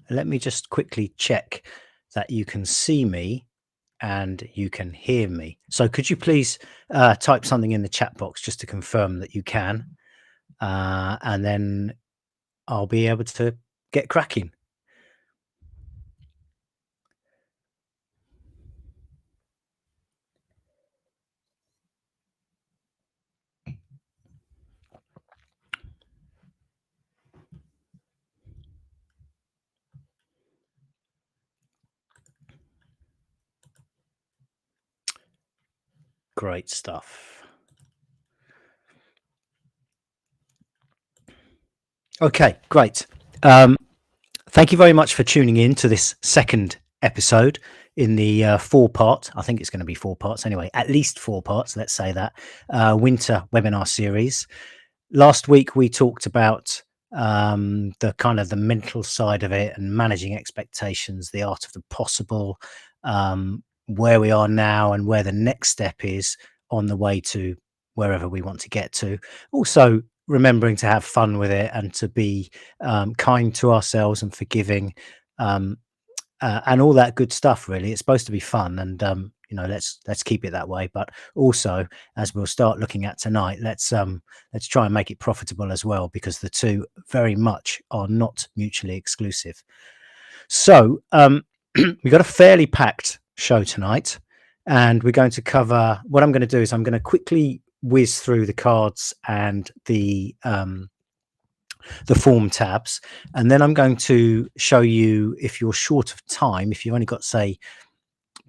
let me just quickly check that you can see me and you can hear me. So could you please type something in the chat box just to confirm that you can, and then I'll be able to get cracking. Great stuff. Okay, great. Thank you very much for tuning in to this second episode in the 4-part. I think it's going to be 4 parts anyway, at least 4 parts. Let's say that winter webinar series. Last week we talked about the kind of the mental side of it and managing expectations, the art of the possible, where we are now and where the next step is on the way to wherever we want to get to. Also remembering to have fun with it and to be kind to ourselves and forgiving, and all that good stuff. Really, it's supposed to be fun, and let's keep it that way. But also, as we'll start looking at tonight, let's try and make it profitable as well, because the two very much are not mutually exclusive. So we've got a fairly packed show tonight, and we're going to cover. What I'm going to do is I'm going to quickly whiz through the cards and the form tabs, and then I'm going to show you, if you're short of time, if you've only got, say,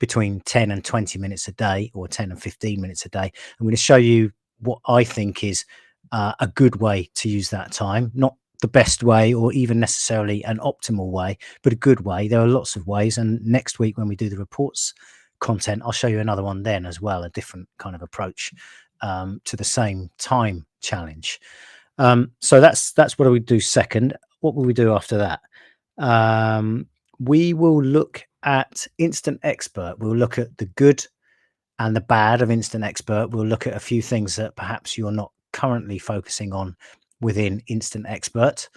between 10 and 20 minutes a day, or 10 and 15 minutes a day, I'm going to show you what I think is a good way to use that time. Not the best way or even necessarily an optimal way, but a good way. There are lots of ways, and next week when we do the reports content, I'll show you another one then as well, a different kind of approach to the same time challenge. So that's what we do second. What will we do after that? We will look at Instant Expert. We'll look at the good and the bad of Instant Expert. We'll look at a few things that perhaps you're not currently focusing on within Instant Expert.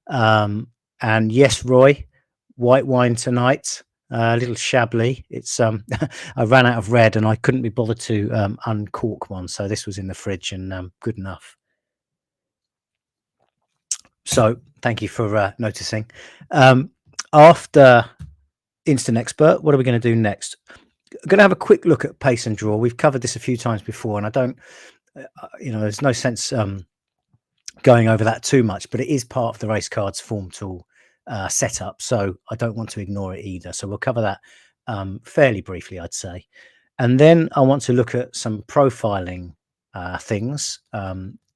And yes, Roy, white wine tonight, a little Chablis. It's I ran out of red and I couldn't be bothered to uncork one, so this was in the fridge and good enough. So thank you for noticing. After Instant Expert, what are we going to do next? I'm going to have a quick look at pace and draw. We've covered this a few times before, and I don't, there's no sense going over that too much, but it is part of the Racecards form tool setup, so I don't want to ignore it either. So we'll cover that fairly briefly, I'd say. And then I want to look at some profiling things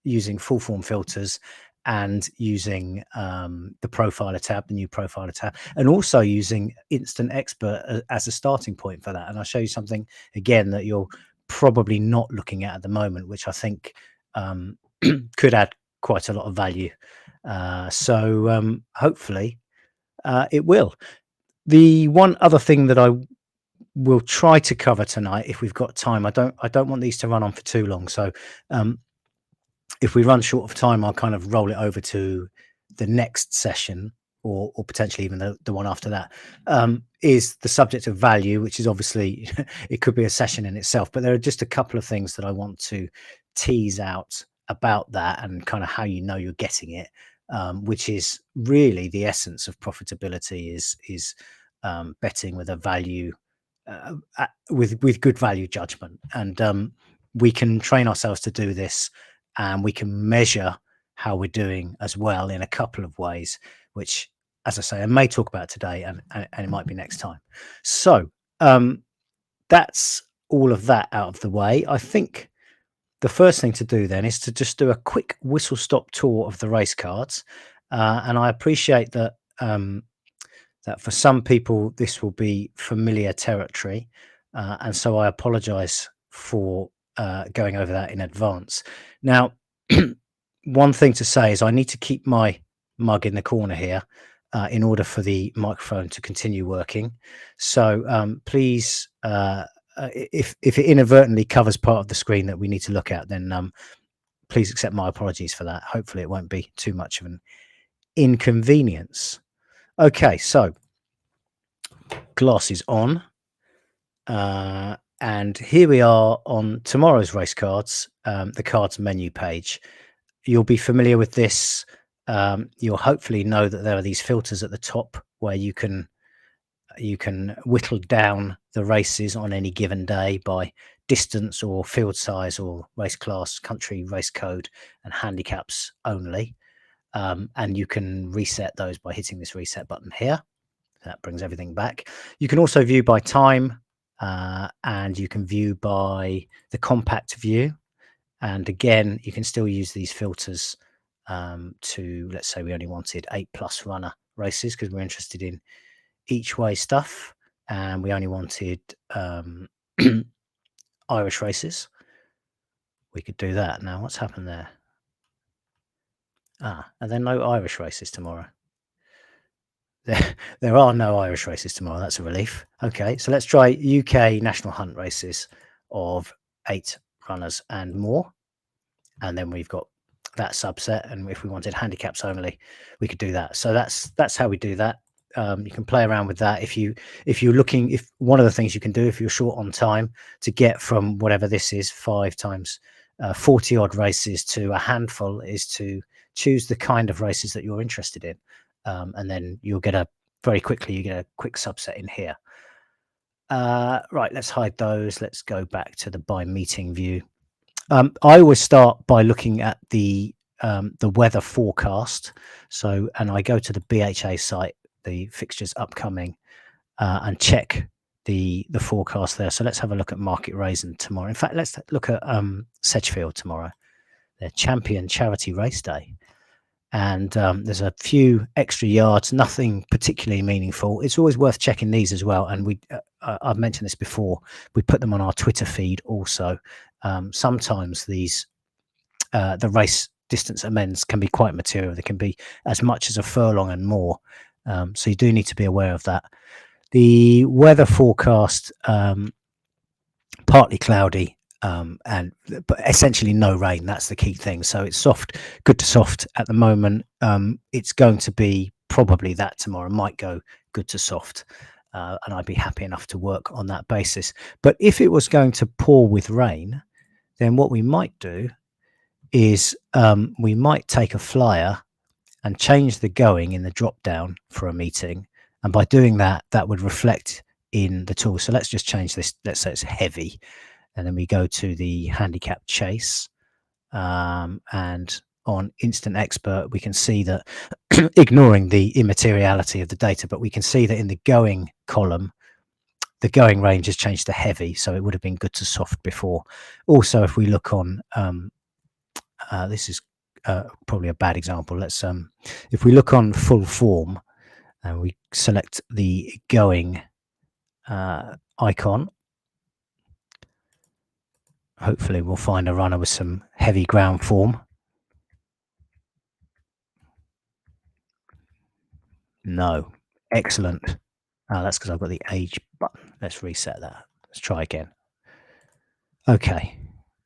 using full form filters and using the profiler tab, the new profiler tab, and also using Instant Expert as a starting point for that. And I'll show you something again that you're probably not looking at the moment, which I think could add quite a lot of value. So hopefully it will. The one other thing that I will try to cover tonight, if we've got time, I don't want these to run on for too long. So if we run short of time, I'll kind of roll it over to the next session, or potentially even the one after that, is the subject of value, which is obviously, it could be a session in itself, but there are just a couple of things that I want to tease out about that and kind of how you know you're getting it, which is really the essence of profitability, is betting with a value, with good value judgment. And we can train ourselves to do this, and we can measure how we're doing as well in a couple of ways, which, as I say, I may talk about today, and it might be next time. So that's all of that out of the way. I think the first thing to do then is to just do a quick whistle stop tour of the race cards, and I appreciate that that for some people this will be familiar territory, and so I apologize for going over that in advance. Now, one thing to say is I need to keep my mug in the corner here in order for the microphone to continue working. So please, if it inadvertently covers part of the screen that we need to look at, then please accept my apologies for that. Hopefully it won't be too much of an inconvenience. Okay, so glasses on. And here we are on tomorrow's race cards, the cards menu page. You'll be familiar with this. You'll hopefully know that there are these filters at the top where you can whittle down the races on any given day by distance or field size or race class, country, race code, and handicaps only. And you can reset those by hitting this reset button here. That brings everything back. You can also view by time, and you can view by the compact view. And again, you can still use these filters to, let's say we only wanted 8+ runner races because we're interested in each way stuff, and we only wanted Irish races. We could do that. Now, what's happened there? Are there no Irish races tomorrow? There are no Irish races tomorrow. That's a relief. Okay, so let's try UK National Hunt races of 8 runners and more. And then we've got that subset. And if we wanted handicaps only, we could do that. So that's how we do that. You can play around with that. If you're looking, if one of the things you can do if you're short on time to get from whatever this is, 5 times 40 odd races to a handful, is to choose the kind of races that you're interested in. And then you'll get very quickly, you get a quick subset in here. Right, let's hide those. Let's go back to the by meeting view. I always start by looking at the weather forecast. So, and I go to the BHA site, the fixtures upcoming, and check the forecast there. So let's have a look at Market Raisin tomorrow. In fact, let's look at Sedgefield tomorrow, their champion charity race day. And there's a few extra yards, nothing particularly meaningful. It's always worth checking these as well. And I've mentioned this before. We put them on our Twitter feed also. Sometimes these the race distance amends can be quite material. They can be as much as a furlong and more. So you do need to be aware of that. The weather forecast, partly cloudy. But essentially no rain. That's the key thing. So it's soft, good to soft at the moment. It's going to be probably that tomorrow. Might go good to soft, and I'd be happy enough to work on that basis. But if it was going to pour with rain, then what we might do is we might take a flyer and change the going in the drop down for a meeting, and by doing that, that would reflect in the tool. So let's just change this. Let's say it's heavy. And then we go to the handicap chase, and on Instant Expert, we can see that, ignoring the immateriality of the data, but we can see that in the going column, the going range has changed to heavy. So it would have been good to soft before. Also, if we look on, this is probably a bad example. Let's, if we look on full form and we select the going icon, hopefully we'll find a runner with some heavy ground form. No. Excellent. That's because I've got the age button. Let's reset that. Let's try again. Okay.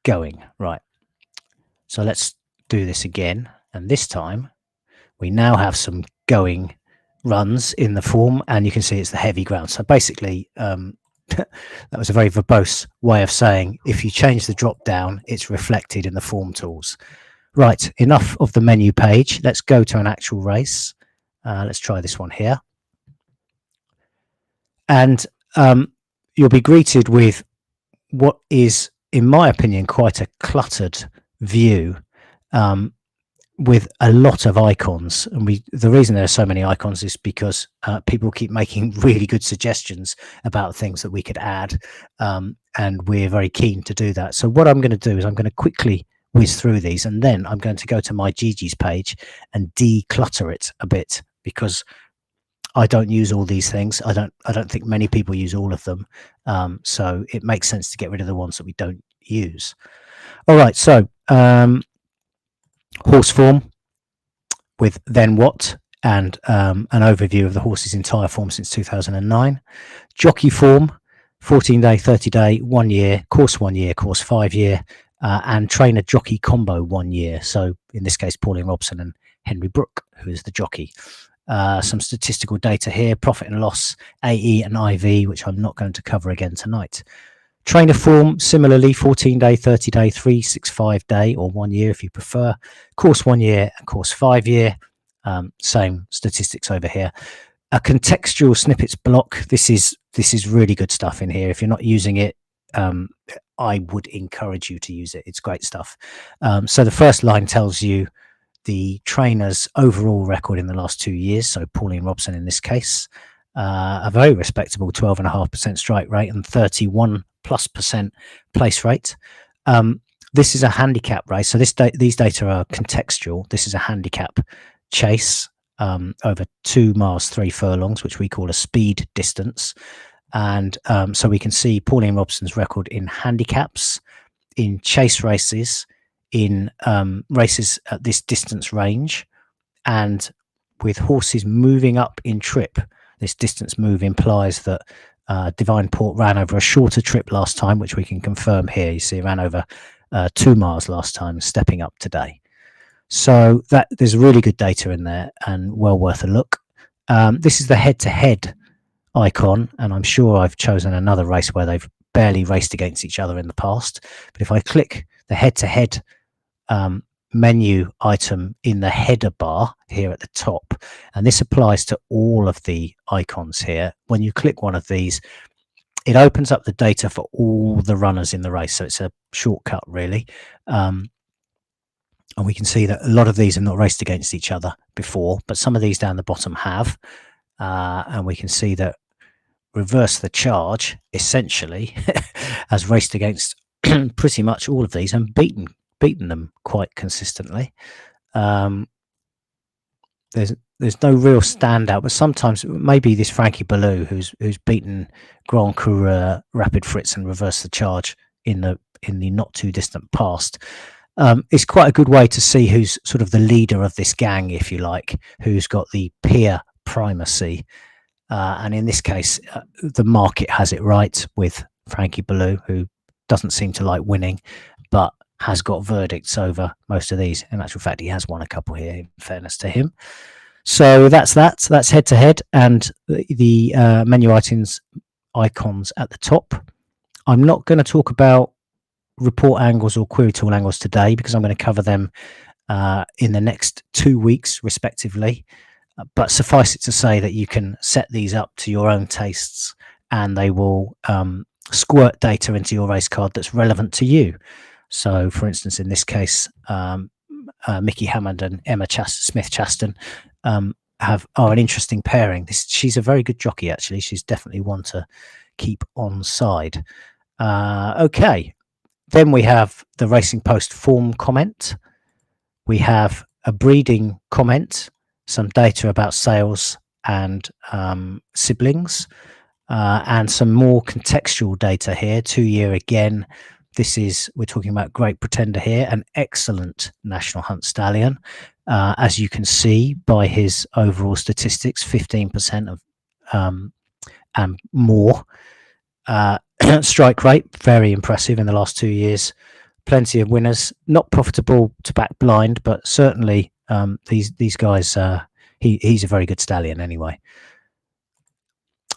Going. Right. So let's do this again. And this time we now have some going runs in the form, and you can see it's the heavy ground. So basically, that was a very verbose way of saying if you change the drop down, it's reflected in the form tools. Right, enough of the menu page. Let's go to an actual race. Let's try this one here. And you'll be greeted with what is, in my opinion, quite a cluttered view, with a lot of icons. And the reason there are so many icons is because people keep making really good suggestions about things that we could add, and we're very keen to do that. So what I'm going to do is I'm going to quickly whiz through these, and then I'm going to go to my Geegeez page and declutter it a bit, because I don't use all these things. I don't think many people use all of them. So it makes sense to get rid of the ones that we don't use. All right, so horse form with then what, and an overview of the horse's entire form since 2009. Jockey form, 14-day, 30-day, 1 year, course 1 year, course 5 year, and trainer jockey combo 1 year. So in this case, Pauline Robson and Henry Brooke, who is the jockey. some statistical data here, profit and loss, AE and IV, which I'm not going to cover again tonight. Trainer form, similarly, 14-day, 30-day, 365-day, or 1 year if you prefer. Course 1 year and course 5 year. Same statistics over here. A contextual snippets block. This is really good stuff in here. If you're not using it, I would encourage you to use it. It's great stuff. So the first line tells you the trainer's overall record in the last 2 years. So Pauline Robson in this case, a very respectable 12.5% strike rate and 31+% place rate. This is a handicap race. So these data are contextual. This is a handicap chase over 2 miles 3 furlongs, which we call a speed distance. And so we can see Pauline Robson's record in handicaps, in chase races, in races at this distance range, and with horses moving up in trip. This distance move implies that Divine Port ran over a shorter trip last time, which we can confirm here. You see it ran over 2 miles last time, stepping up today. So there's really good data in there and well worth a look. This is the head-to-head icon, and I'm sure I've chosen another race where they've barely raced against each other in the past. But if I click the head-to-head menu item in the header bar here at the top, and this applies to all of the icons here, when you click one of these, it opens up the data for all the runners in the race. So it's a shortcut really. And we can see that a lot of these have not raced against each other before, but some of these down the bottom have. And we can see that Reverse the Charge essentially has raced against pretty much all of these and beaten them quite consistently. There's no real standout, but sometimes maybe this Frankie Baloo, who's beaten Grand Coureur, Rapid Fritz, and Reverse the Charge in the not too distant past. It's quite a good way to see who's sort of the leader of this gang, if you like, who's got the peer primacy. And in this case, the market has it right with Frankie Baloo, who doesn't seem to like winning, but has got verdicts over most of these. In actual fact, he has won a couple here, in fairness to him. So that's head to head, and the menu items icons at the top. I'm not going to talk about report angles or query tool angles today because I'm going to cover them in the next 2 weeks respectively. But suffice it to say that you can set these up to your own tastes, and they will squirt data into your race card that's relevant to you. So, for instance, in this case, Mickey Hammond and Emma Smith Chaston are an interesting pairing. She's a very good jockey, actually. She's definitely one to keep on side. Okay, then we have the Racing Post form comment. We have a breeding comment, some data about sales and siblings, and some more contextual data here. 2 year again. We're talking about Great Pretender here, an excellent National Hunt stallion. As you can see by his overall statistics, 15% of and more. Strike rate, very impressive in the last 2 years. Plenty of winners, not profitable to back blind, but certainly these guys, he's a very good stallion anyway.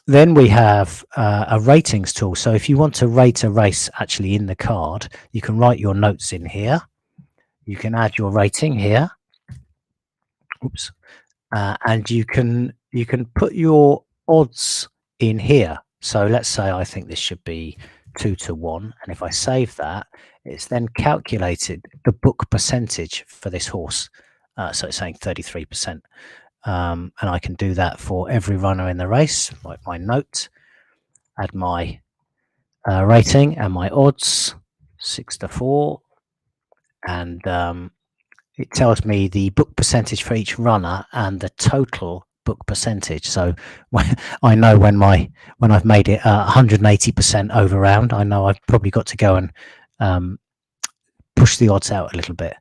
Then we have a ratings tool. So if you want to rate a race actually in the card, you can write your notes in here. You can add your rating here. Oops. And you can put your odds in here. So let's say I think this should be 2-1. And if I save that, it's then calculated the book percentage for this horse. So it's saying 33%. And I can do that for every runner in the race, like my note, add my rating and my odds, 6-4. And it tells me the book percentage for each runner and the total book percentage. So I know when I've made it 180% over round, I know I've probably got to go and push the odds out a little bit.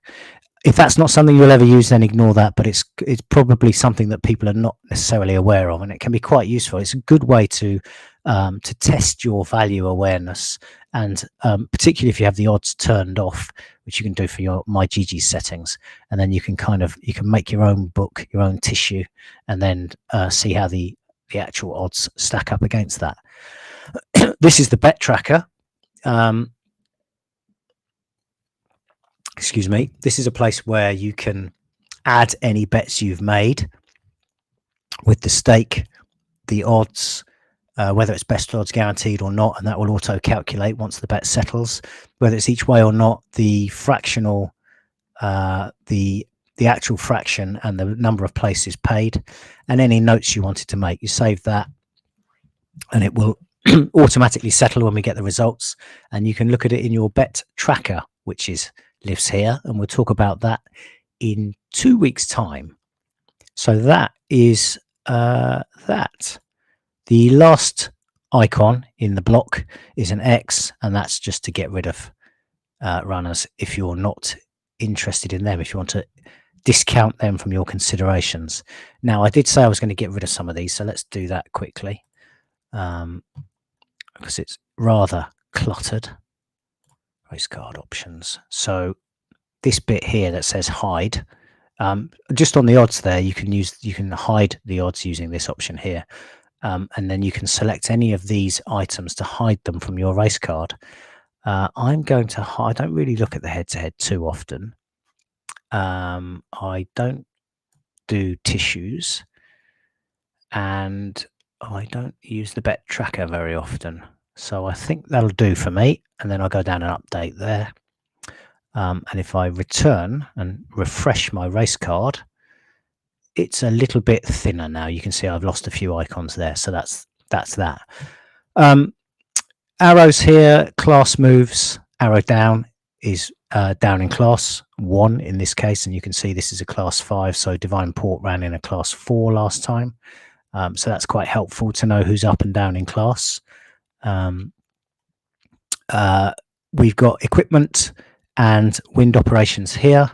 If that's not something you'll ever use, then ignore that, but it's probably something that people are not necessarily aware of, and it can be quite useful. It's a good way to to test your value awareness, and particularly if you have the odds turned off, which you can do for your my Geegeez settings, and then you can make your own book, your own tissue, and then see how the actual odds stack up against that. This is the bet tracker. Excuse me. This is a place where you can add any bets you've made with the stake, the odds, whether it's best odds guaranteed or not, and that will auto calculate once the bet settles, whether it's each way or not, the fractional, the actual fraction and the number of places paid, and any notes you wanted to make. You save that and it will automatically settle when we get the results, and you can look at it in your bet tracker, which lives here, and we'll talk about that in 2 weeks' time. So that is that. The last icon in the block is an X, and that's just to get rid of runners if you're not interested in them, if you want to discount them from your considerations. Now, I did say I was going to get rid of some of these, so let's do that quickly, because it's rather cluttered. Race card options. So this bit here that says hide, just on the odds there, you can hide the odds using this option here. And then you can select any of these items to hide them from your race card. I'm going to hide. I don't really look at the head-to-head too often. I don't do tissues, and I don't use the bet tracker very often. So I think that'll do for me. And then I'll go down and update there. And if I return and refresh my race card, it's a little bit thinner now. You can see I've lost a few icons there, so that's that. Arrows here, class moves. Arrow down is down in class 1 in this case, and you can see this is a class 5, so Divine Port ran in a class 4 last time, so that's quite helpful to know who's up and down in class. We've got equipment and wind operations here.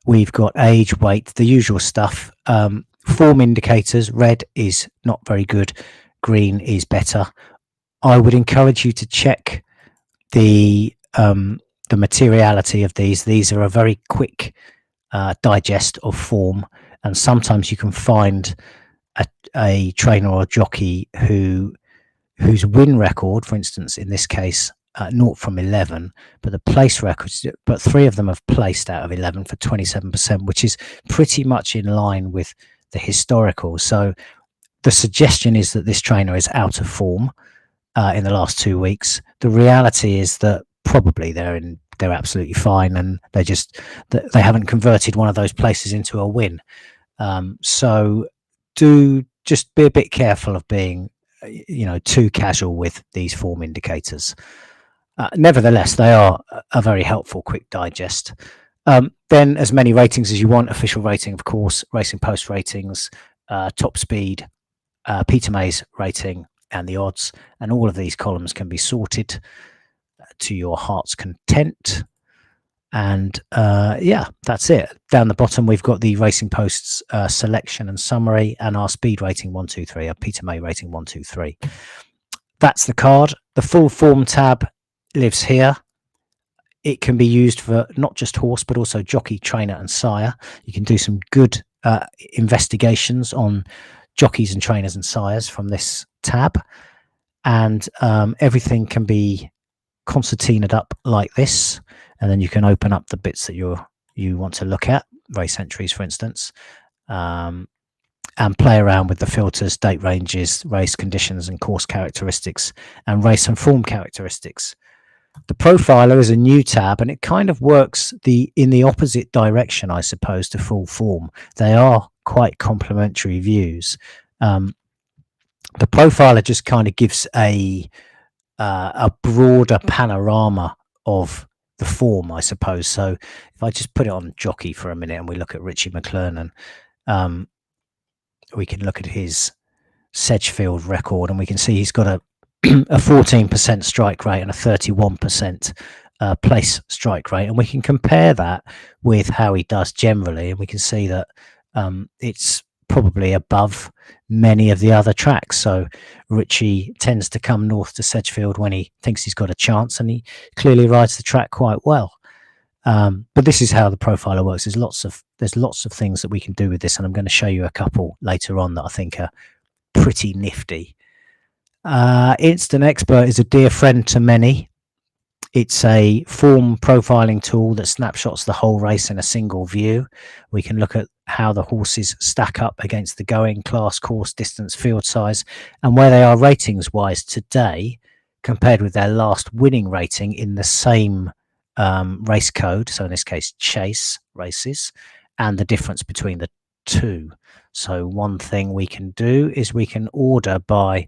We've got age, weight, the usual stuff. Form indicators, red is not very good, green is better. I would encourage you to check the materiality of these. These are a very quick digest of form, and sometimes you can find a trainer or a jockey whose win record, for instance, in this case, 0 from 11, but the place records, but 3 of them have placed out of 11 for 27%, which is pretty much in line with the historical. So the suggestion is that this trainer is out of form in the last 2 weeks. The reality is that probably they're absolutely fine, and they haven't converted one of those places into a win. So do just be a bit careful of being too casual with these form indicators. Nevertheless, they are a very helpful quick digest. Then as many ratings as you want, official rating, of course, Racing Post ratings, top speed, Peter May's rating, and the odds. And all of these columns can be sorted to your heart's content. And yeah, that's it. Down the bottom, we've got the Racing Post's selection and summary, and our speed rating 1, 2, 3, our Peter May rating 1, 2, 3. That's the card. The full form tab lives here. It can be used for not just horse, but also jockey, trainer, and sire. You can do some good investigations on jockeys and trainers and sires from this tab, and everything can be concertinaed up like this, and then you can open up the bits that you want to look at, race entries, for instance, and play around with the filters, date ranges, race conditions and course characteristics, and race and form characteristics. The profiler is a new tab, and it kind of works in the opposite direction, I suppose, to full form. They are quite complementary views. The profiler just kind of gives a broader panorama of the form, I suppose. So if I just put it on jockey for a minute and we look at Richie Mclean, and we can look at his Sedgefield record, and we can see he's got a 14% strike rate and a 31% place strike rate, and we can compare that with how he does generally, and we can see that it's probably above many of the other tracks. So Richie tends to come north to Sedgefield when he thinks he's got a chance, and he clearly rides the track quite well. But this is how the profiler works. There's lots of things that we can do with this, and I'm going to show you a couple later on that I think are pretty nifty. Instant Expert is a dear friend to many. It's a form profiling tool that snapshots the whole race in a single view. We can look at how the horses stack up against the going, class, course, distance, field size, and where they are ratings wise today compared with their last winning rating in the same race code, so in this case chase races, and the difference between the two. So one thing we can do is we can order by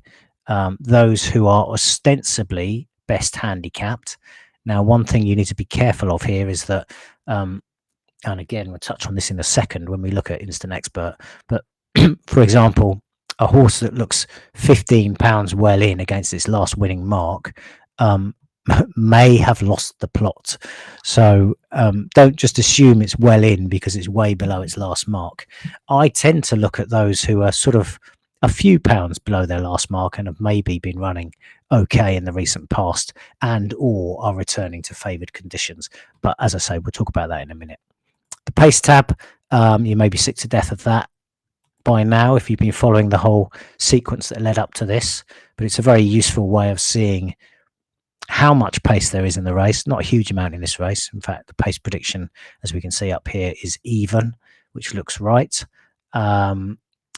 those who are ostensibly best handicapped. Now, one thing you need to be careful of here is that, and again, we'll touch on this in a second when we look at Instant Expert, but for example, a horse that looks 15 pounds well in against its last winning mark may have lost the plot. So don't just assume it's well in because it's way below its last mark. I tend to look at those who are sort of a few pounds below their last mark and have maybe been running okay in the recent past and or are returning to favoured conditions. But as I say, we'll talk about that in a minute. The pace tab, you may be sick to death of that by now if you've been following the whole sequence that led up to this, but it's a very useful way of seeing how much pace there is in the race. Not a huge amount in this race. In fact, the pace prediction, as we can see up here, is even, which looks right.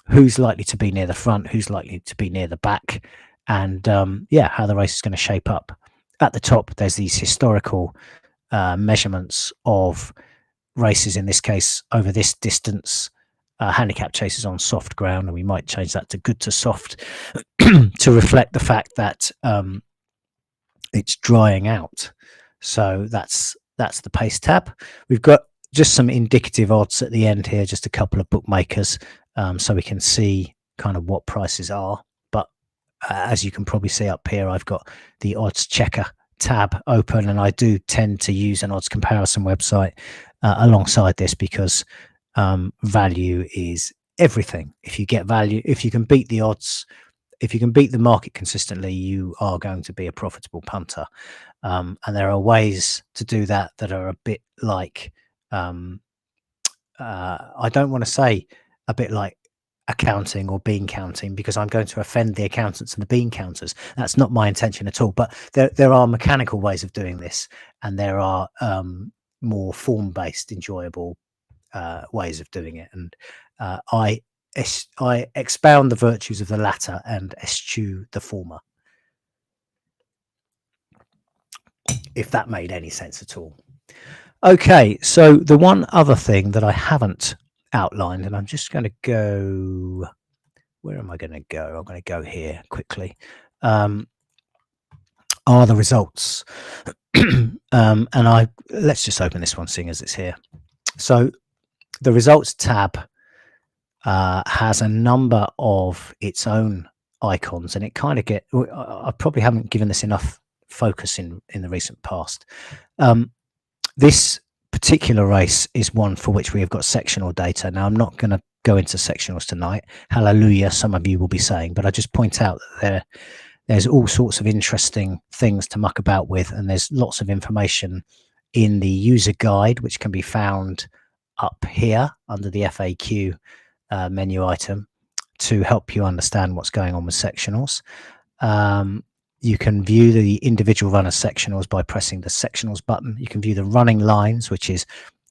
Who's likely to be near the front, who's likely to be near the back, and yeah, how the race is going to shape up. At the top, there's these historical measurements of races, in this case, over this distance, handicap chases on soft ground, and we might change that to good to soft to reflect the fact that it's drying out. So that's the pace tab. We've got just some indicative odds at the end here, just a couple of bookmakers, so we can see kind of what prices are. But as you can probably see up here, I've got the odds checker tab open, and I do tend to use an odds comparison website alongside this because value is everything. If you get value, if you can beat the odds, if you can beat the market consistently, you are going to be a profitable punter. And there are ways to do that that are a bit like, I don't want to say a bit like accounting or bean counting, because I'm going to offend the accountants and the bean counters. That's not my intention at all. But there are mechanical ways of doing this, and there are more form-based, enjoyable ways of doing it. And I expound the virtues of the latter and eschew the former, if that made any sense at all. Okay, so the one other thing that I haven't outlined, and I'm just going to go, where am I going to go? I'm going to go here quickly, are the results. And let's just open this one, seeing as it's here. So the results tab has a number of its own icons, and it kind of I probably haven't given this enough focus in the recent past. This particular race is one for which we have got sectional data. Now, I'm not going to go into sectionals tonight. Hallelujah, some of you will be saying, but I just point out that there's all sorts of interesting things to muck about with, and there's lots of information in the user guide, which can be found up here under the FAQ menu item to help you understand what's going on with sectionals. You can view the individual runner sectionals by pressing the sectionals button. You can view the running lines, which is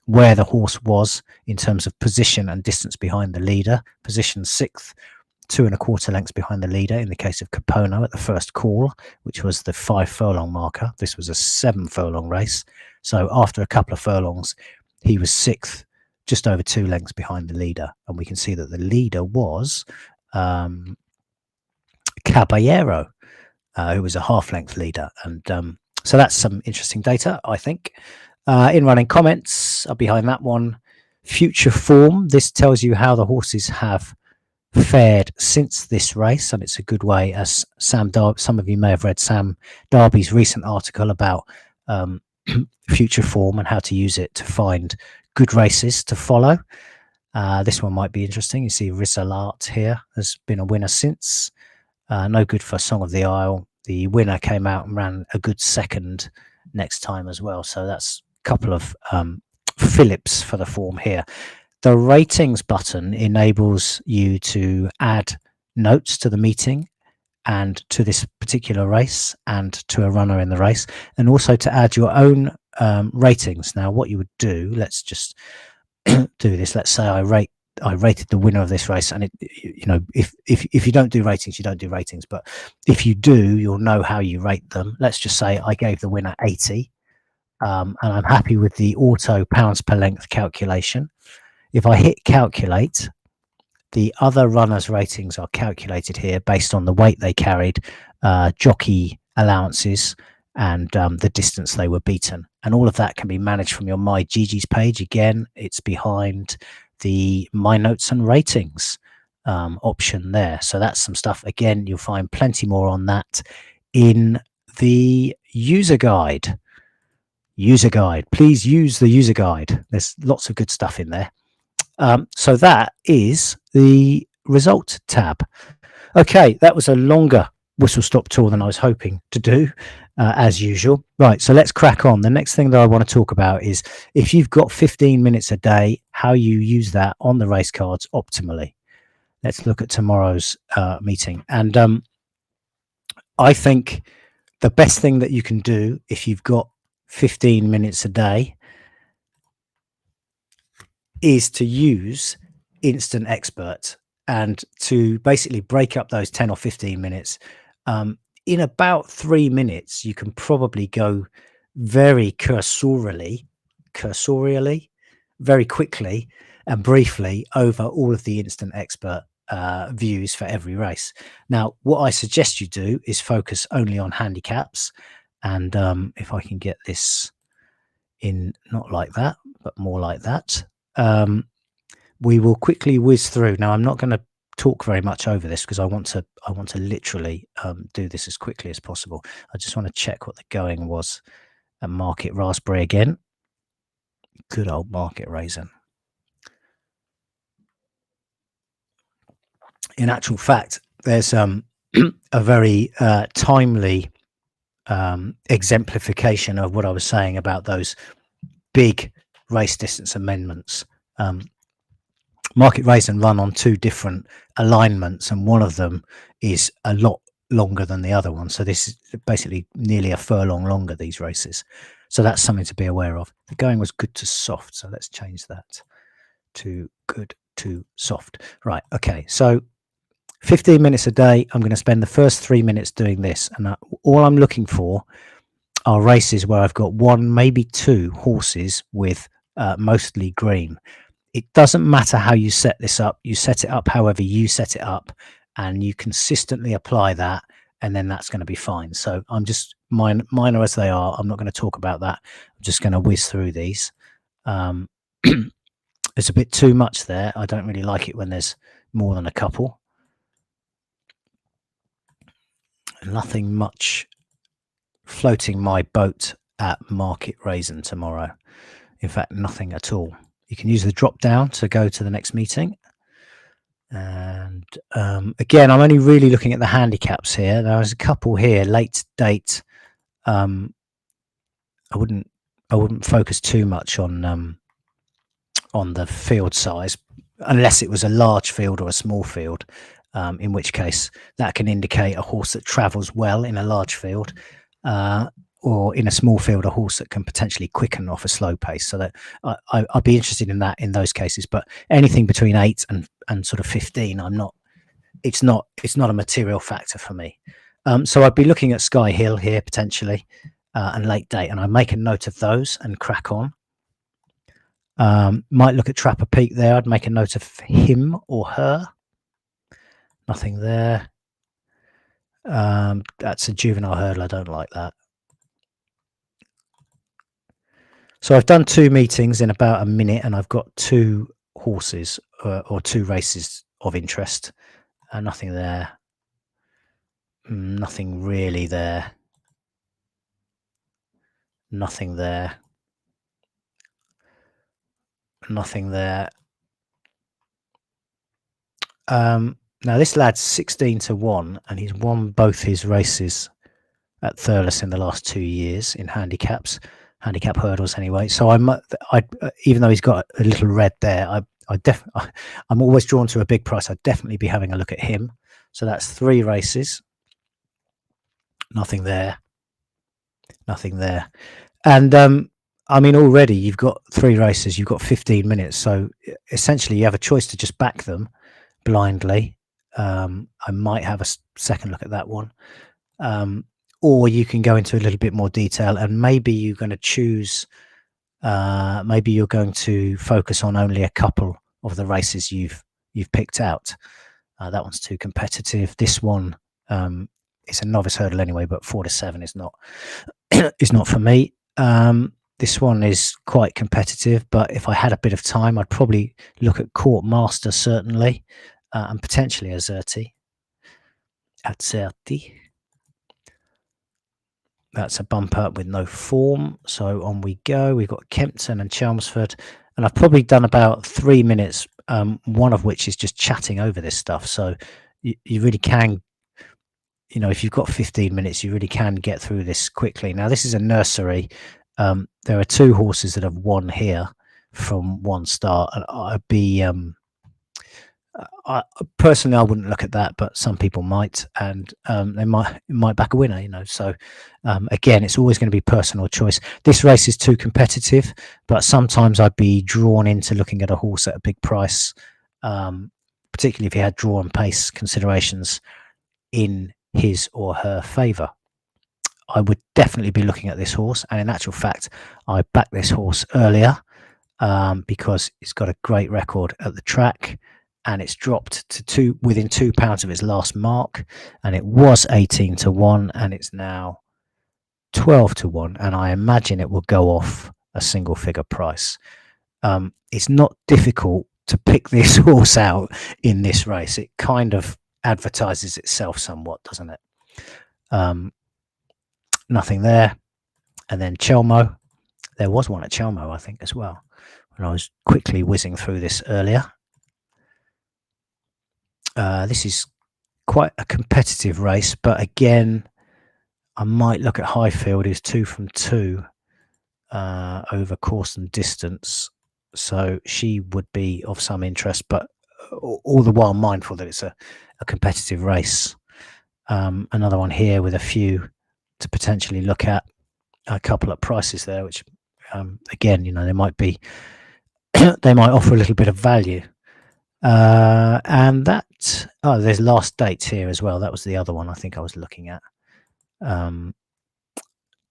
where the horse was in terms of position and distance behind the leader. Position 6th, 2 1/4 lengths behind the leader in the case of Capono at the first call, which was the 5 furlong marker. This was a 7 furlong race. So after a couple of furlongs, he was 6th, just over 2 lengths behind the leader. And we can see that the leader was Caballero, who was a half-length leader. And so that's some interesting data, I think. In running comments, behind that one, future form. This tells you how the horses have fared since this race, and it's a good way, as some of you may have read Sam Darby's recent article about future form and how to use it to find good races to follow. This one might be interesting. You see Rizalart here has been a winner since. No good for Song of the Isle. The winner came out and ran a good second next time as well. So that's a couple of Phillips for the form here. The ratings button enables you to add notes to the meeting and to this particular race and to a runner in the race, and also to add your own ratings. Now, what you would do, let's just do this. Let's say I rated the winner of this race, and if you don't do ratings, you don't do ratings, but if you do, you'll know how you rate them. Let's just say I gave the winner 80, and I'm happy with the auto pounds per length calculation. If I hit calculate, the other runners' ratings are calculated here based on the weight they carried, jockey allowances, and the distance they were beaten. And all of that can be managed from your My Geegeez page. Again, it's behind the My Notes and Ratings option there. So that's some stuff. Again, you'll find plenty more on that in the user guide. Please use the user guide. There's lots of good stuff in there. So that is the result tab. Okay, that was a longer whistle stop tour than I was hoping to do, as usual. Right, so let's crack on. The next thing that I want to talk about is if you've got 15 minutes a day, how you use that on the race cards optimally. Let's look at tomorrow's meeting. And I think the best thing that you can do if you've got 15 minutes a day is to use Instant Expert and to basically break up those 10 or 15 minutes. In about 3 minutes, you can probably go very cursorily, very quickly and briefly over all of the Instant Expert views for every race. Now, what I suggest you do is focus only on handicaps. And if I can get this in, not like that, but more like that. We will quickly whiz through. Now, I'm not going to talk very much over this because I want to literally do this as quickly as possible. I just want to check what the going was at Market Raspberry again. Good old Market Raisin. In actual fact, there's a very timely exemplification of what I was saying about those big race distance amendments. Market Raisin run on 2 different alignments, and one of them is a lot longer than the other one. So this is basically nearly a furlong longer, these races. So that's something to be aware of. The going was good to soft. So let's change that to good to soft. Right. Okay. So 15 minutes a day. I'm going to spend the first 3 minutes doing this. And all I'm looking for are races where I've got 1, maybe 2 horses with mostly green. It doesn't matter how you set this up. You set it up however you set it up, and you consistently apply that, and then that's going to be fine. So I'm just minor as they are. I'm not going to talk about that. I'm just going to whiz through these. There's a bit too much there. I don't really like it when there's more than a couple. Nothing much floating my boat at Market Raisin tomorrow. In fact, nothing at all. You can use the drop down to go to the next meeting. And again, I'm only really looking at the handicaps here. There's a couple here, late date. I wouldn't focus too much on the field size, unless it was a large field or a small field, in which case that can indicate a horse that travels well in a large field, or in a small field, a horse that can potentially quicken off a slow pace. So that I'd be interested in that in those cases. But anything between 8 and sort of 15, it's not a material factor for me. So I'd be looking at Sky Hill here potentially, and late date, and I make a note of those and crack on. Might look at Trapper Peak there. I'd make a note of him or her. Nothing there. That's a juvenile hurdle. I don't like that. So I've done 2 meetings in about a minute, and I've got 2 horses or 2 races of interest. Nothing there. Nothing really there. Nothing there. Nothing there. Now this lad's 16-1, and he's won both his races at Thurles in the last 2 years in handicap hurdles anyway. So I even though he's got a little red there, I'm always drawn to a big price. I'd definitely be having a look at him. So that's 3 races. Nothing there. And I mean, already you've got 3 races, you've got 15 minutes. So essentially you have a choice to just back them blindly. I might have a second look at that one. Or you can go into a little bit more detail, and maybe you're going to choose, maybe you're going to focus on only a couple of the races you've picked out. That one's too competitive. This one, it's a novice hurdle anyway, but 4 to 7 is not is not for me. This one is quite competitive, but if I had a bit of time, I'd probably look at Court Master certainly, and potentially Azerty. That's a bump up with no form. So on we go. We've got Kempton and Chelmsford, and I've probably done about 3 minutes, one of which is just chatting over this stuff. So you really can, you know, if you've got 15 minutes, you really can get through this quickly. Now, this is a nursery. There are 2 horses that have won here from one start, and I'd be personally, I wouldn't look at that, but some people might, and they might back a winner, you know. So again, it's always going to be personal choice. This race is too competitive, but sometimes I'd be drawn into looking at a horse at a big price, particularly if he had draw and pace considerations in his or her favour. I would definitely be looking at this horse, and in actual fact, I backed this horse earlier because it's got a great record at the track. And it's dropped to within £2 of its last mark, and it was 18-1, and it's now 12-1, and I imagine it will go off a single figure price. It's not difficult to pick this horse out in this race. It kind of advertises itself somewhat, doesn't it? Nothing there. And then Chelmo, there was one at Chelmo, I think, as well, when I was quickly whizzing through this earlier. This is quite a competitive race, but again, I might look at Highfield, who's 2 from 2 over course and distance. So she would be of some interest, but all the while mindful that it's a competitive race. Another one here with a few to potentially look at, a couple of prices there, which again, you know, they might be, they might offer a little bit of value. And that, there's last dates here as well. That was the other one I think I was looking at.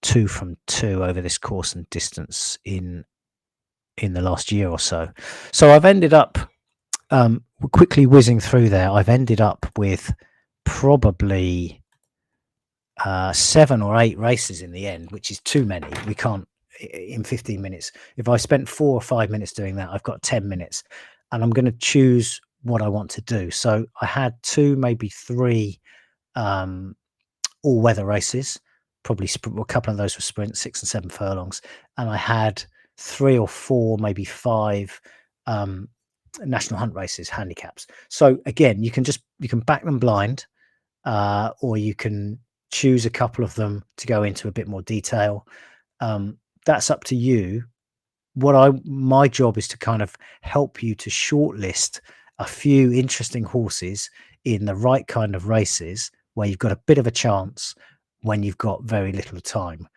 2 from 2 over this course and distance in the last year or so. So I've ended up quickly whizzing through there. I've ended up with probably 7 or 8 races in the end, which is too many. We can't in 15 minutes. If I spent 4 or 5 minutes doing that, I've got 10 minutes. And I'm going to choose what I want to do. So I had 2, maybe 3 all-weather races. Probably a couple of those were sprints, 6 and 7 furlongs. And I had 3 or 4, maybe 5 national hunt races, handicaps. So again, you can back them blind, or you can choose a couple of them to go into a bit more detail. That's up to you. My job is to kind of help you to shortlist a few interesting horses in the right kind of races where you've got a bit of a chance when you've got very little time.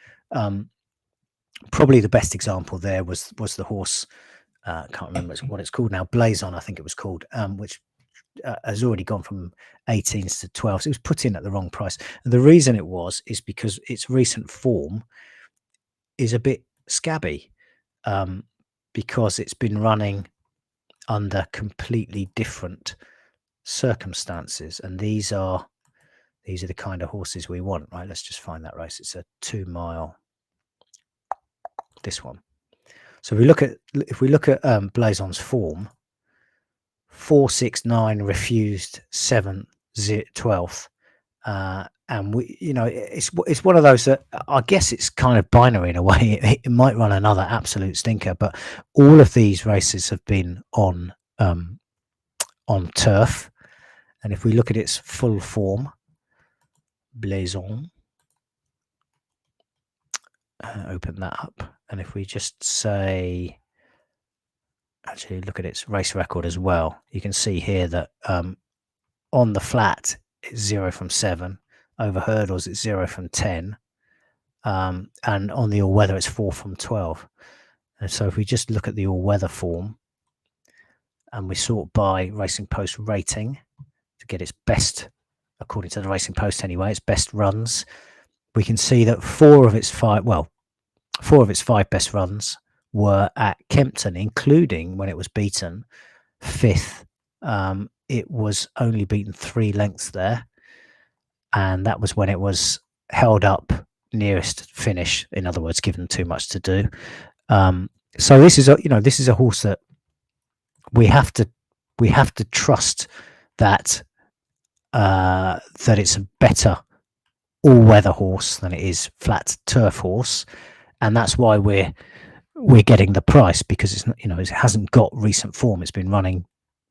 Probably the best example there was the horse, I can't remember what it's called now, Blazon, I think it was called, which has already gone from 18s to 12s. It was put in at the wrong price. And the reason it is because its recent form is a bit scabby. Because it's been running under completely different circumstances, and these are the kind of horses we want, right? Let's just find that race. It's a 2 mile, this one. So if we look at Blazon's form, 4, 6, 9 refused, 7, 12th, and we, you know, it's one of those that I guess it's kind of binary in a way. It might run another absolute stinker, but all of these races have been on turf, And if we look at its full form, Blason, open that up. And if we just say, actually look at its race record as well, you can see here that on the flat, it's 0 from 7. Over hurdles, it's 0 from 10. And on the all-weather, it's 4 from 12. And so if we just look at the all-weather form, and we sort by Racing Post rating to get its best, according to the Racing Post anyway, its best runs, we can see that four of its five best runs were at Kempton, including when it was beaten 5th. It was only beaten 3 lengths there, and that was when it was held up nearest finish. In other words, given too much to do. So this is a horse that we have to trust that that it's a better all-weather horse than it is flat turf horse, and that's why we're getting the price, because it's it hasn't got recent form. It's been running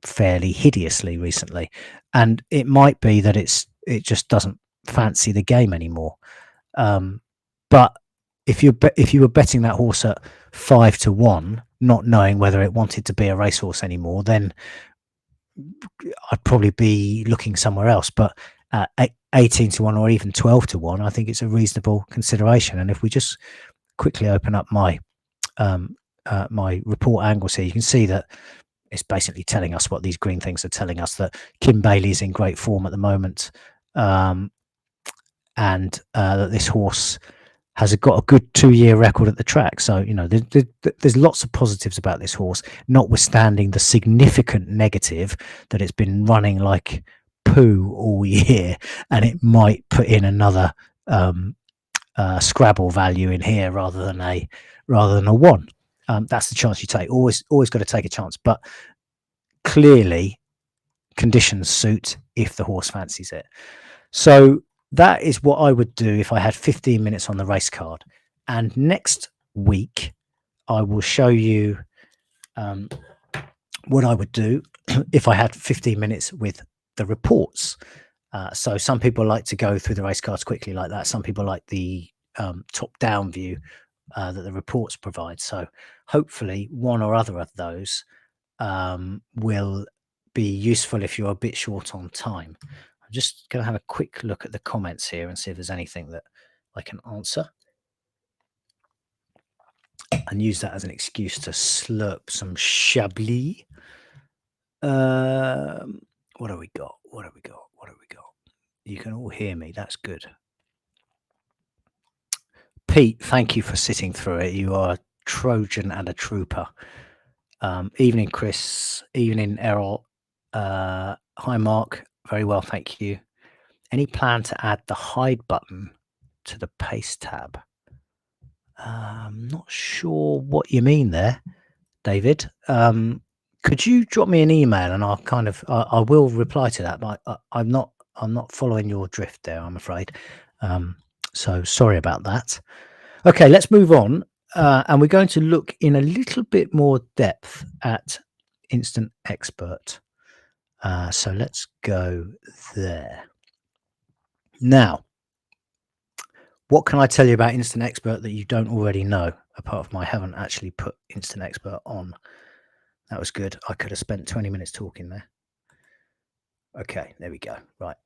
fairly hideously recently, and it might be that it just doesn't fancy the game anymore. But if you were betting that horse at 5-1, not knowing whether it wanted to be a racehorse anymore, then I'd probably be looking somewhere else. But 18-1 or even 12-1, I think it's a reasonable consideration. And if we just quickly open up my my report angles here, you can see that it's basically telling us what these green things are telling us, that Kim Bailey's in great form at the moment, and that this horse has got a good 2-year record at the track. So, there's lots of positives about this horse, notwithstanding the significant negative that it's been running like poo all year, and it might put in another Scrabble value in here rather than a 1. That's the chance you take. Always got to take a chance, but clearly conditions suit if the horse fancies it. So that is what I would do if I had 15 minutes on the race card. And next week, I will show you what I would do if I had 15 minutes with the reports. So some people like to go through the race cards quickly like that. Some people like the top-down view that the reports provide. So hopefully one or other of those will be useful if you're a bit short on time. I'm just going to have a quick look at the comments here and see if there's anything that I can answer, and use that as an excuse to slurp some Chablis. What have we got? You can all hear me. That's good. Pete, thank you for sitting through it. You are a Trojan and a trooper. Evening, Chris. Evening, Errol. Hi, Mark. Very well, thank you. Any plan to add the hide button to the pace tab? I'm not sure what you mean there, David. Could you drop me an email and I will reply to that, but I'm not following your drift there, I'm afraid. So sorry about that. Okay, let's move on. And we're going to look in a little bit more depth at Instant Expert. So let's go there. Now, what can I tell you about Instant Expert that you don't already know, apart from I haven't actually put Instant Expert on? That was good. I could have spent 20 minutes talking there. Okay, there we go. Right.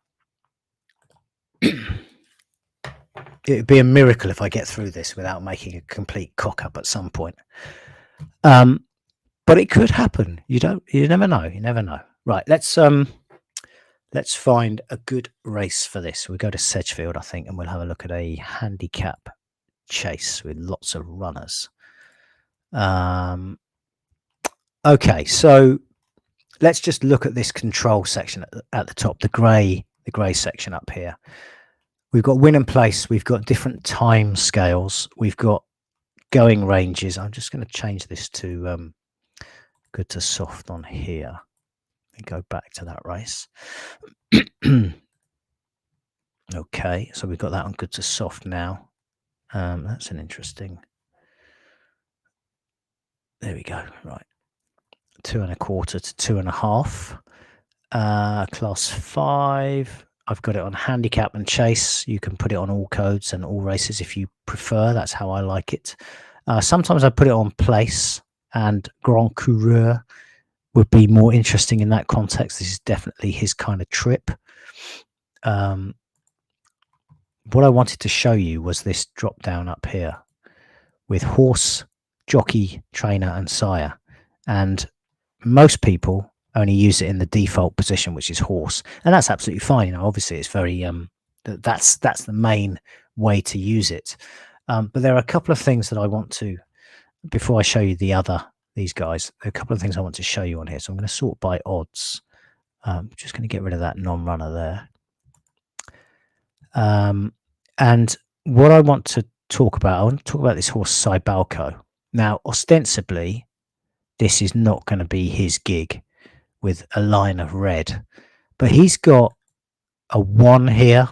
It'd be a miracle if I get through this without making a complete cock up at some point. But it could happen. You never know. You never know. Right. Let's find a good race for this. We go to Sedgefield, I think, and we'll have a look at a handicap chase with lots of runners. Okay, so let's just look at this control section at the top, the grey section up here. We've got win and place. We've got different time scales. We've got going ranges. I'm just going to change this to good to soft on here and go back to that race. Okay, so we've got that on good to soft now. That's an interesting. There we go. Right, 2 1/4 to 2 1/2. Class 5. I've got it on handicap and chase. You can put it on all codes and all races if you prefer. That's how I like it. Sometimes I put it on place, and Grand Coureur would be more interesting in that context. This is definitely his kind of trip. What I wanted to show you was this drop down up here with horse, jockey, trainer, and sire. And most people only use it in the default position, which is horse, and that's absolutely fine. You know, obviously it's very that's the main way to use it. But there are a couple of things that I want to, before I show you these guys, there are a couple of things I want to show you on here. So I'm going to sort by odds. Just going to get rid of that non-runner there. And what I want to talk about, I want to talk about this horse Cybalco. Now, ostensibly, this is not going to be his gig with a line of red, but he's got a 1 here.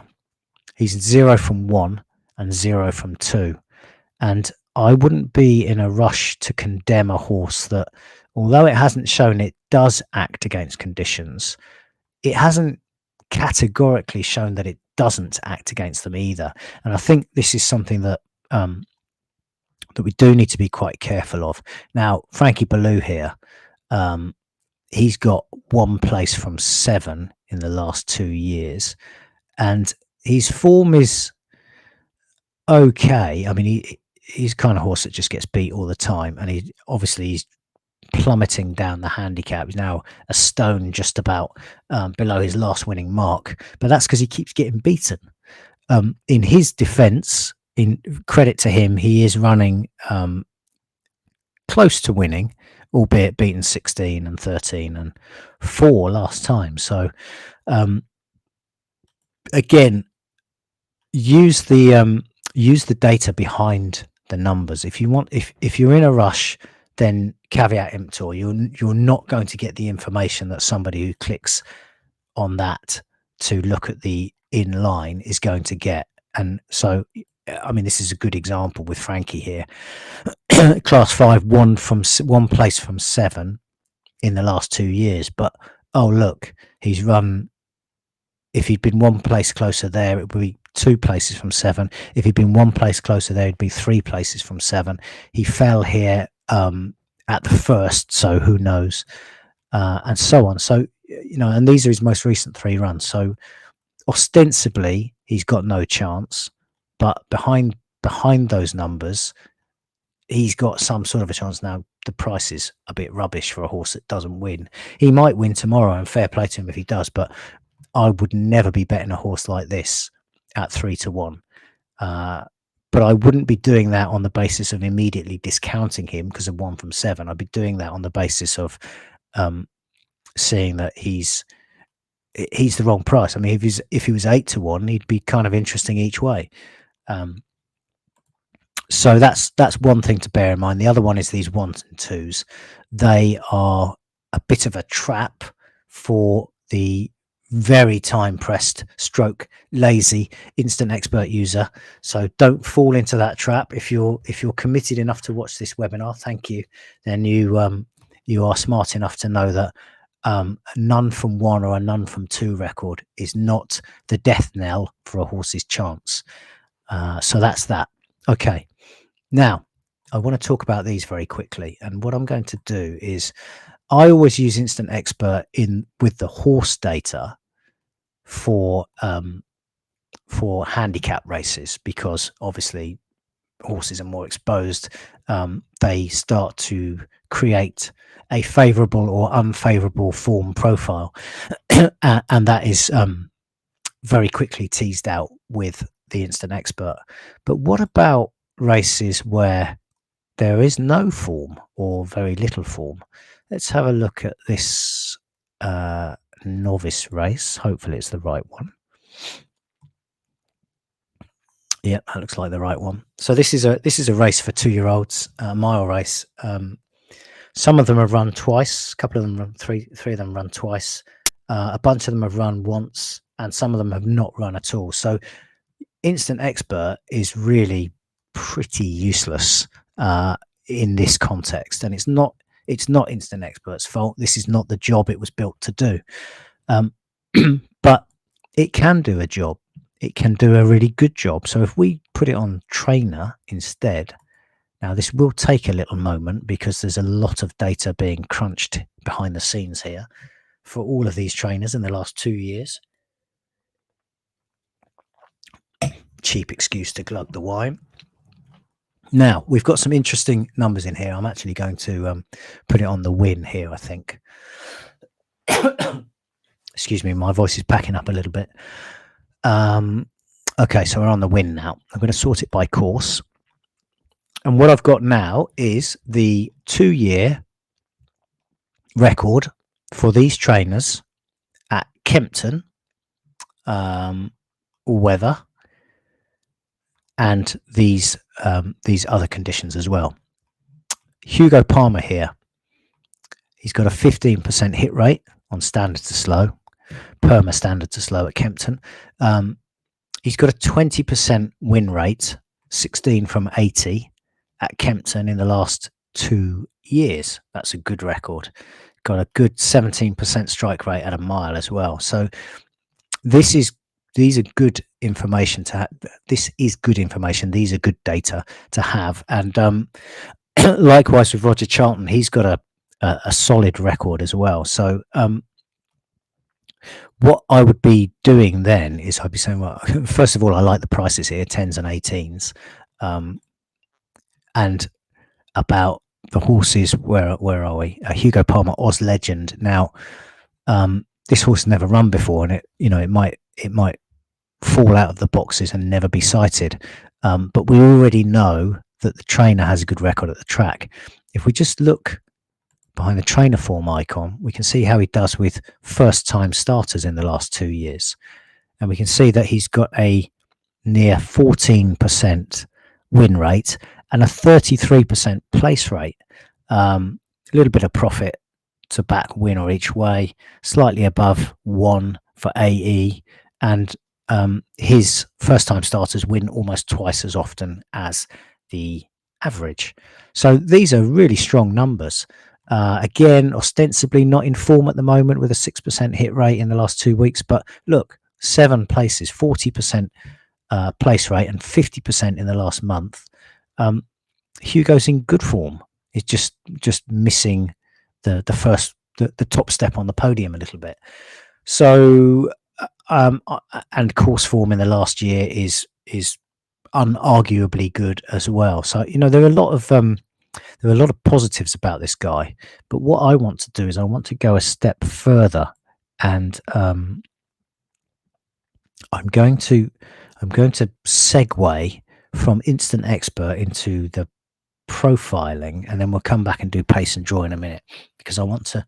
He's 0 from 1 and 0 from 2. And I wouldn't be in a rush to condemn a horse that, although it hasn't shown it does act against conditions, it hasn't categorically shown that it doesn't act against them either. And I think this is something that that we do need to be quite careful of. Now, Frankie Baloo here, he's got 1 place from 7 in the last 2 years, and his form is okay. I mean, he's kind of horse that just gets beat all the time, and he's plummeting down the handicap. He's now a stone just about below his last winning mark, but that's because he keeps getting beaten. In his defense, in credit to him, he is running close to winning, albeit beaten 16 and 13 and 4 last time. So again, use the data behind the numbers. If you want, if you're in a rush, then caveat emptor. You're not going to get the information that somebody who clicks on that to look at the in line is going to get. And so, I mean, this is a good example with Frankie here. Class 5, 1 place from 7 in the last 2 years. But oh look, he's run. If he'd been 1 place closer there, it would be 2 places from 7. If he'd been 1 place closer there, it'd be 3 places from 7. He fell here at the first, so who knows, and so on. So, you know, and these are his most recent 3 runs. So ostensibly he's got no chance, but behind those numbers, he's got some sort of a chance. Now, the price is a bit rubbish for a horse that doesn't win. He might win tomorrow, and fair play to him if he does, but I would never be betting a horse like this at 3 to 1. But I wouldn't be doing that on the basis of immediately discounting him because of 1 from 7. I'd be doing that on the basis of seeing that he's the wrong price. I mean, if he was 8 to 1, he'd be kind of interesting each way. So that's one thing to bear in mind. The other one is these 1s and 2s. They are a bit of a trap for the very time pressed stroke lazy instant expert user. So don't fall into that trap. If you're committed enough to watch this webinar, thank you, then you are smart enough to know that none from 1 or a none from 2 record is not the death knell for a horse's chance. So that's that. Okay, now I want to talk about these very quickly, and what I'm going to do is I always use instant expert with the horse data for handicap races, because obviously horses are more exposed. They start to create a favorable or unfavorable form profile, and that is very quickly teased out with the instant expert. But what about races where there is no form or very little form? Let's have a look at this novice race. Hopefully it's the right one. Yeah, that looks like the right one. So this is a race for 2-year-olds, a mile race. Some of them have run twice, a couple of them run three of them run twice, a bunch of them have run once, and some of them have not run at all. So instant expert is really pretty useless in this context, and it's not instant expert's fault. This is not the job it was built to do. But it can do a job. It can do a really good job. So if we put it on trainer instead, now this will take a little moment because there's a lot of data being crunched behind the scenes here for all of these trainers in the last 2 years. Cheap excuse to glug the wine. Now we've got some interesting numbers in here. I'm actually going to put it on the win here, I think. Excuse me, my voice is packing up a little bit. Okay, so we're on the win now. I'm going to sort it by course. And what I've got now is the 2-year record for these trainers at Kempton, weather, and these other conditions as well. Hugo Palmer here. He's got a 15% hit rate on standard to slow, perma standard to slow at Kempton. He's got a 20% win rate, 16 from 80 at Kempton in the last 2 years. That's a good record. Got a good 17% strike rate at a mile as well. So these are good information to have. This is good information. These are good data to have. And likewise with Roger Charlton, he's got a solid record as well. So what I would be doing then is I'd be saying, well, first of all, I like the prices here, 10s and 18s. And about the horses, where are we? Hugo Palmer, Oz Legend. Now, this horse has never run before, and it might fall out of the boxes and never be sighted. But we already know that the trainer has a good record at the track. If we just look behind the trainer form icon, we can see how he does with first-time starters in the last 2 years, and we can see that he's got a near 14% win rate and a 33% place rate. A little bit of profit to back win or each way, slightly above 1 for AE, and his first-time starters win almost twice as often as the average. So these are really strong numbers. Again, ostensibly not in form at the moment with a 6% hit rate in the last 2 weeks, but look, 7 places, 40% place rate and 50% in the last month. Hugo's in good form. He's just missing the top step on the podium a little bit. So and course form in the last year is unarguably good as well. So there are a lot of positives about this guy. But what I want to do is I want to go a step further, and I'm going to segue from Instant Expert into the profiling, and then we'll come back and do pace and draw in a minute, because I want to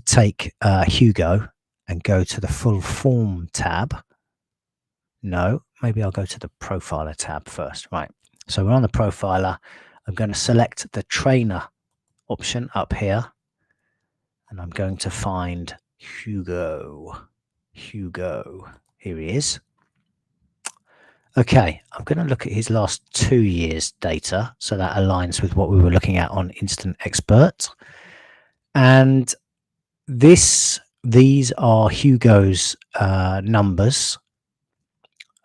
take Hugo and go to the full form tab. No, maybe I'll go to the profiler tab first. Right, so we're on the profiler. I'm going to select the trainer option up here, and I'm going to find Hugo. Here he is. Okay, I'm going to look at his last 2 years data, so that aligns with what we were looking at on Instant Expert. And these are Hugo's numbers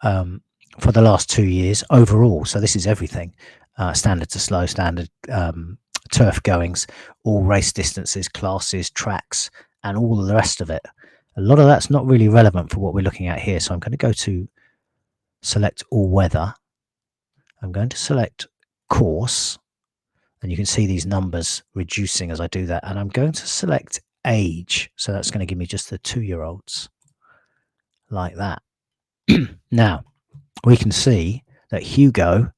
for the last 2 years overall. So this is everything. Standard to slow, standard turf goings, all race distances, classes, tracks, and all the rest of it. A lot of that's not really relevant for what we're looking at here. So I'm going to go to select all weather. I'm going to select course, and you can see these numbers reducing as I do that. And I'm going to select age. So that's going to give me just the 2-year-olds like that. Now we can see that Hugo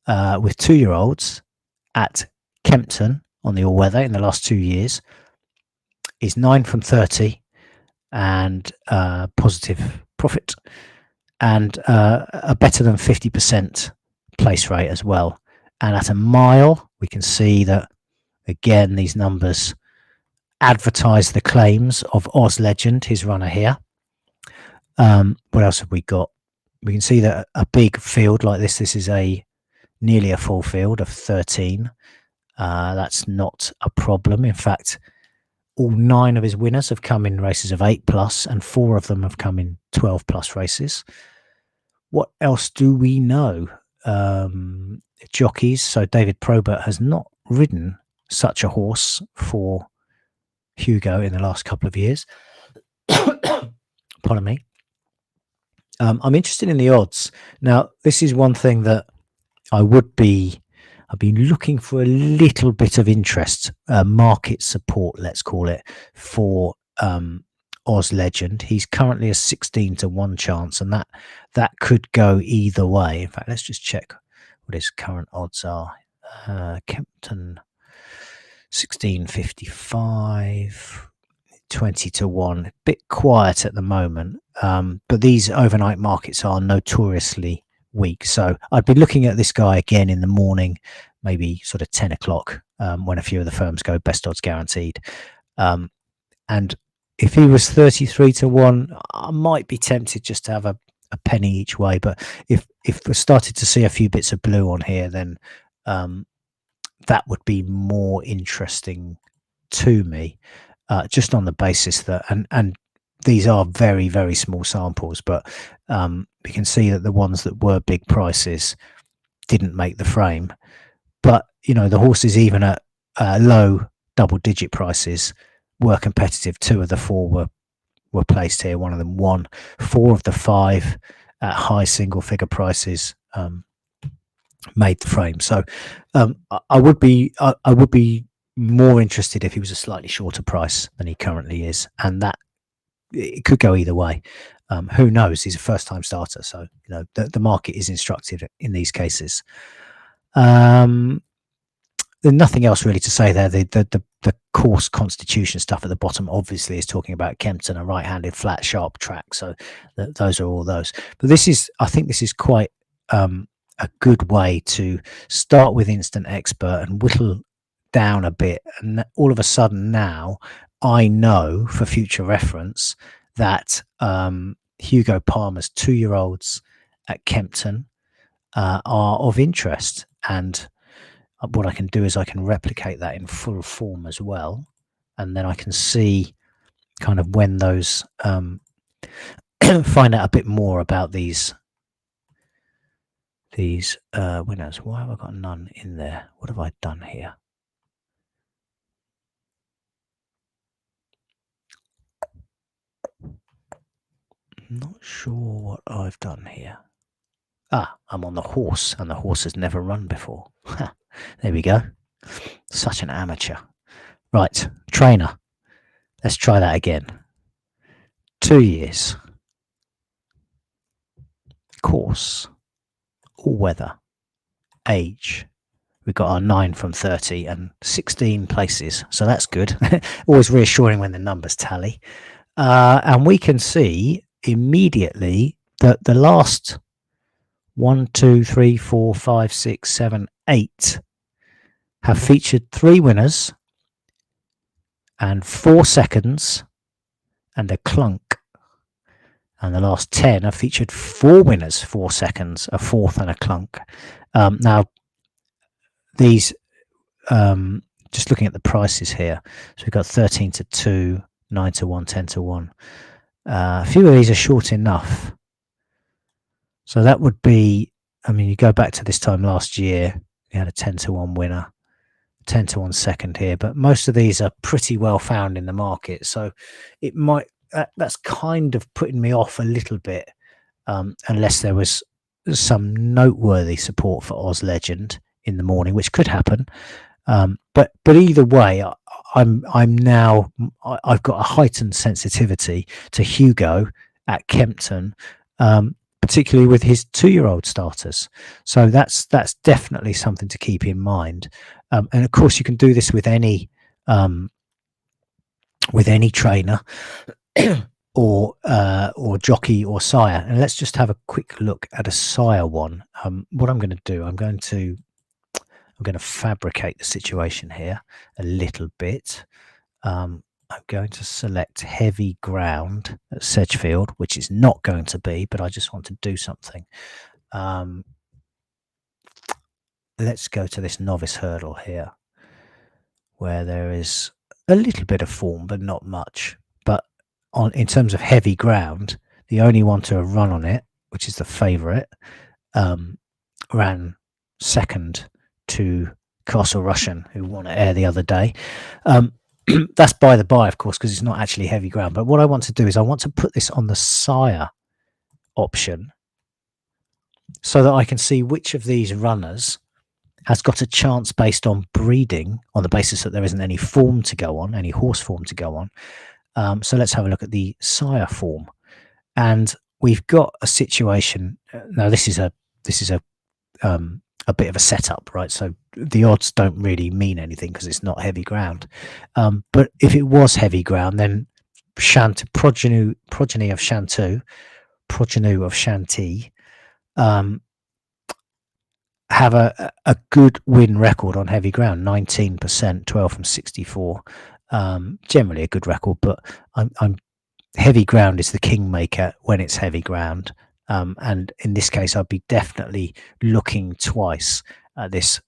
with 2-year-olds at Kempton on the all-weather in the last 2 years is 9 from 30 and positive profit, and a better than 50% place rate as well. And at a mile, we can see that, again, these numbers advertise the claims of Oz Legend, his runner here. What else have we got? We can see that a big field like this is nearly a full field of 13. That's not a problem. In fact, all 9 of his winners have come in races of 8+, and 4 of them have come in 12+ races. What else do we know? Jockeys. So David Probert has not ridden such a horse for Hugo in the last couple of years. Pardon me. I'm interested in the odds. Now, this is one thing that I've been looking for a little bit of interest, market support, let's call it, for Oz Legend. He's currently a 16-1 chance, and that could go either way. In fact, let's just check what his current odds are. Kempton 16.55, 20-1. A bit quiet at the moment, but these overnight markets are notoriously weak. So I'd be looking at this guy again in the morning, maybe sort of 10 o'clock, when a few of the firms go best odds guaranteed. And if he was 33-1, I might be tempted just to have a penny each way. But if we started to see a few bits of blue on here, then that would be more interesting to me, just on the basis that, and these are very, very small samples, but we can see that the ones that were big prices didn't make the frame. But, you know, the horses, even at low double-digit prices, were competitive. 2 of the 4 were placed here. One of them won. 4 of the 5 at high single-figure prices made the frame. So I would be more interested if he was a slightly shorter price than he currently is, and that it could go either way. Who knows? He's a first-time starter, so you know the market is instructive in these cases. There's nothing else really to say there. The course constitution stuff at the bottom obviously is talking about Kempton, a right-handed flat sharp track. So those are all those. But I think this is quite a good way to start with Instant Expert and whittle down a bit. And all of a sudden now I know for future reference that Hugo Palmer's 2-year-olds at Kempton are of interest, and what I can do is I can replicate that in full form as well, and then I can see kind of when those find out a bit more about these winners. Why have I got none in there? What have I done here? I'm not sure what I've done here. I'm on the horse, and the horse has never run before. There we go. Such an amateur. Right, trainer. Let's try that again. 2 years. Course. All weather. Age. We've got our 9 from 30 and 16 places, so that's good. Always reassuring when the numbers tally. And we can see immediately that the last 1, 2, 3, 4, 5, 6, 7, 8 have featured 3 winners and 4 seconds and a clunk. And the last 10 have featured 4 winners, 4 seconds, a 4th and a clunk. Now, these, just looking at the prices here, so we've got 13-2, 9-1, 10-1. A few of these are short enough. So that would be, I mean, you go back to this time last year, we had a 10-1 winner, 10-1 second here, but most of these are pretty well found in the market. So it might, that's kind of putting me off a little bit, unless there was some noteworthy support for Oz Legend in the morning, which could happen. But either way, I've got a heightened sensitivity to Hugo at Kempton, particularly with his 2-year-old starters. So that's definitely something to keep in mind. And of course, you can do this with any trainer or jockey or sire. And let's just have a quick look at a sire one. What I'm going to do, I'm going to fabricate the situation here a little bit. I'm going to select heavy ground at Sedgefield, which is not going to be, but I just want to do something. Let's go to this Novice Hurdle here, where there is a little bit of form, but not much. But in terms of heavy ground, the only one to have run on it, which is the favourite, ran second to Castle Russian, who won at Air the other day. That's by the by, of course, because it's not actually heavy ground. But what I want to do is I want to put this on the sire option so that I can see which of these runners has got a chance based on breeding, on the basis that there isn't any form to go on, any horse form to go on. So let's have a look at the sire form. And we've got a situation. Now, this is a bit of a setup, right? So the odds don't really mean anything because it's not heavy ground. But if it was heavy ground, then progeny of Shanty, have a good win record on heavy ground, 19%, 12 from 64. Generally a good record, but I'm heavy ground is the kingmaker when it's heavy ground. And in this case, I'd be definitely looking twice at this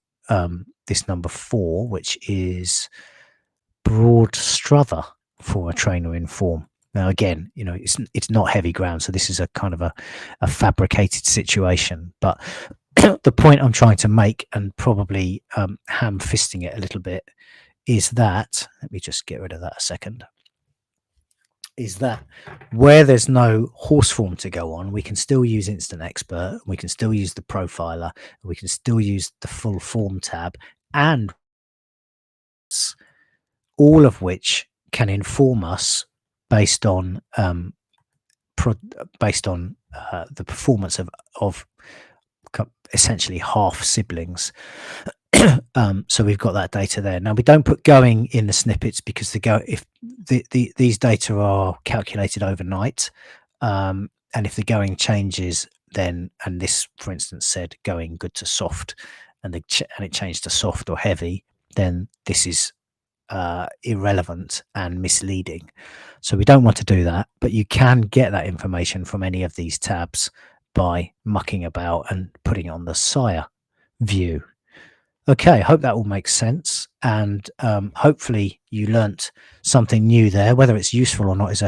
number 4, which is Broad Strother for a trainer in form. Now, again, you know, it's not heavy ground, so this is a kind of a fabricated situation. But the point I'm trying to make, and probably ham-fisting it a little bit, is that, let me just get rid of that a second, is that where there's no horse form to go on, we can still use Instant Expert, we can still use the profiler, we can still use the full form tab, and all of which can inform us based on the performance of essentially half siblings. So we've got that data there. Now, we don't put going in the snippets because these data are calculated overnight, and if the going changes, then, and this for instance said going good to soft, and it changed to soft or heavy, then this is irrelevant and misleading. So we don't want to do that, but you can get that information from any of these tabs by mucking about and putting it on the sire view. Okay, I hope that all makes sense, and hopefully you learnt something new there. Whether it's useful or not is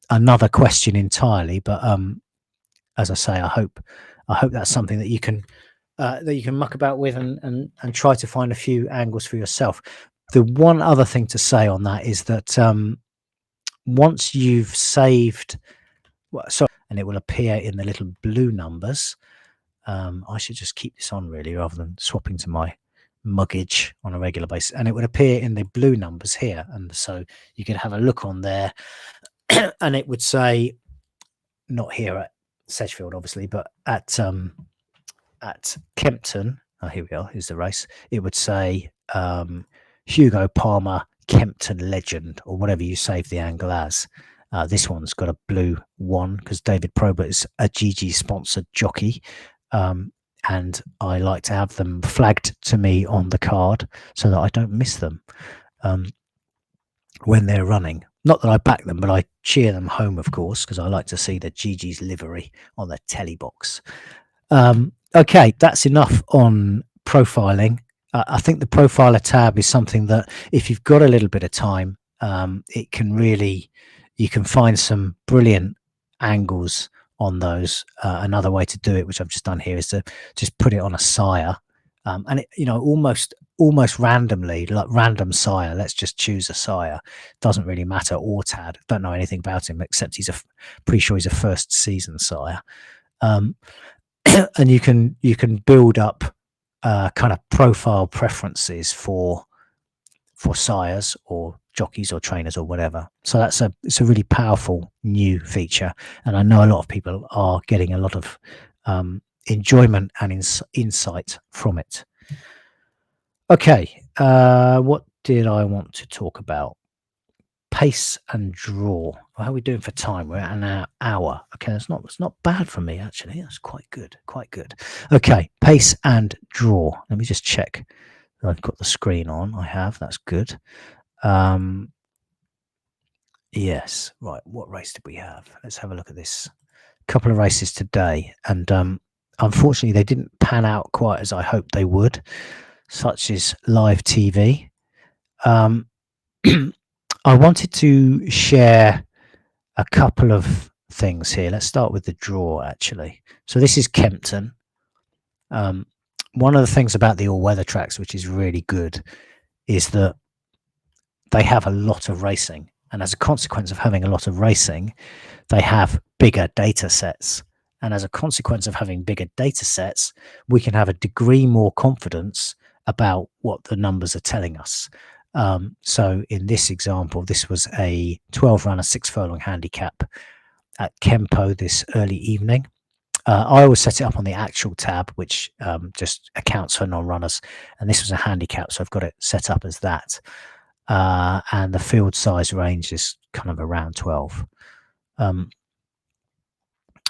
another question entirely, but as I say, I hope that's something that you can muck about with and try to find a few angles for yourself. The one other thing to say on that is that once you've saved, and it will appear in the little blue numbers. I should just keep this on really rather than swapping to my muggage on a regular basis, and it would appear in the blue numbers here, and so you can have a look on there and it would say, not here at Sedgefield obviously, but at Kempton, here we are, here's the race, it would say Hugo Palmer Kempton Legend, or whatever you save the angle as. This one's got a blue 1 because David Probert is a Geegeez sponsored jockey, and I like to have them flagged to me on the card so that I don't miss them when they're running. Not that I back them, but I cheer them home, of course, because I like to see the Geegeez livery on the telly box. Okay, that's enough on profiling. I think the profiler tab is something that if you've got a little bit of time, it can really, you can find some brilliant angles on those. Another way to do it, which I've just done here, is to just put it on a sire, and it, you know, almost randomly, like random sire. Let's just choose a sire. Doesn't really matter. Ortad, don't know anything about him except pretty sure he's a first season sire. And you can build up kind of profile preferences for sires or jockeys or trainers or whatever. So it's a really powerful new feature, and I know a lot of people are getting a lot of enjoyment and insight from it. Okay, what did I want to talk about? Pace and draw. How are we doing for time? We're at an hour. Okay, it's not bad for me actually. That's quite good. Okay, pace and draw. Let me just check. I've got the screen on. I have. That's good. Yes. Right. What race did we have? Let's have a look at this. A couple of races today, and unfortunately, they didn't pan out quite as I hoped they would. Such as live TV. I wanted to share a couple of things here. Let's start with the draw, actually. So this is Kempton. One of the things about the all-weather tracks, which is really good, is that they have a lot of racing. And as a consequence of having a lot of racing, they have bigger data sets. And as a consequence of having bigger data sets, we can have a degree more confidence about what the numbers are telling us. So in this example, this was a 12-runner, 6 furlong handicap at Kempo this early evening. I always set it up on the actual tab, which just accounts for non-runners. And this was a handicap, so I've got it set up as that. And the field size range is kind of around 12.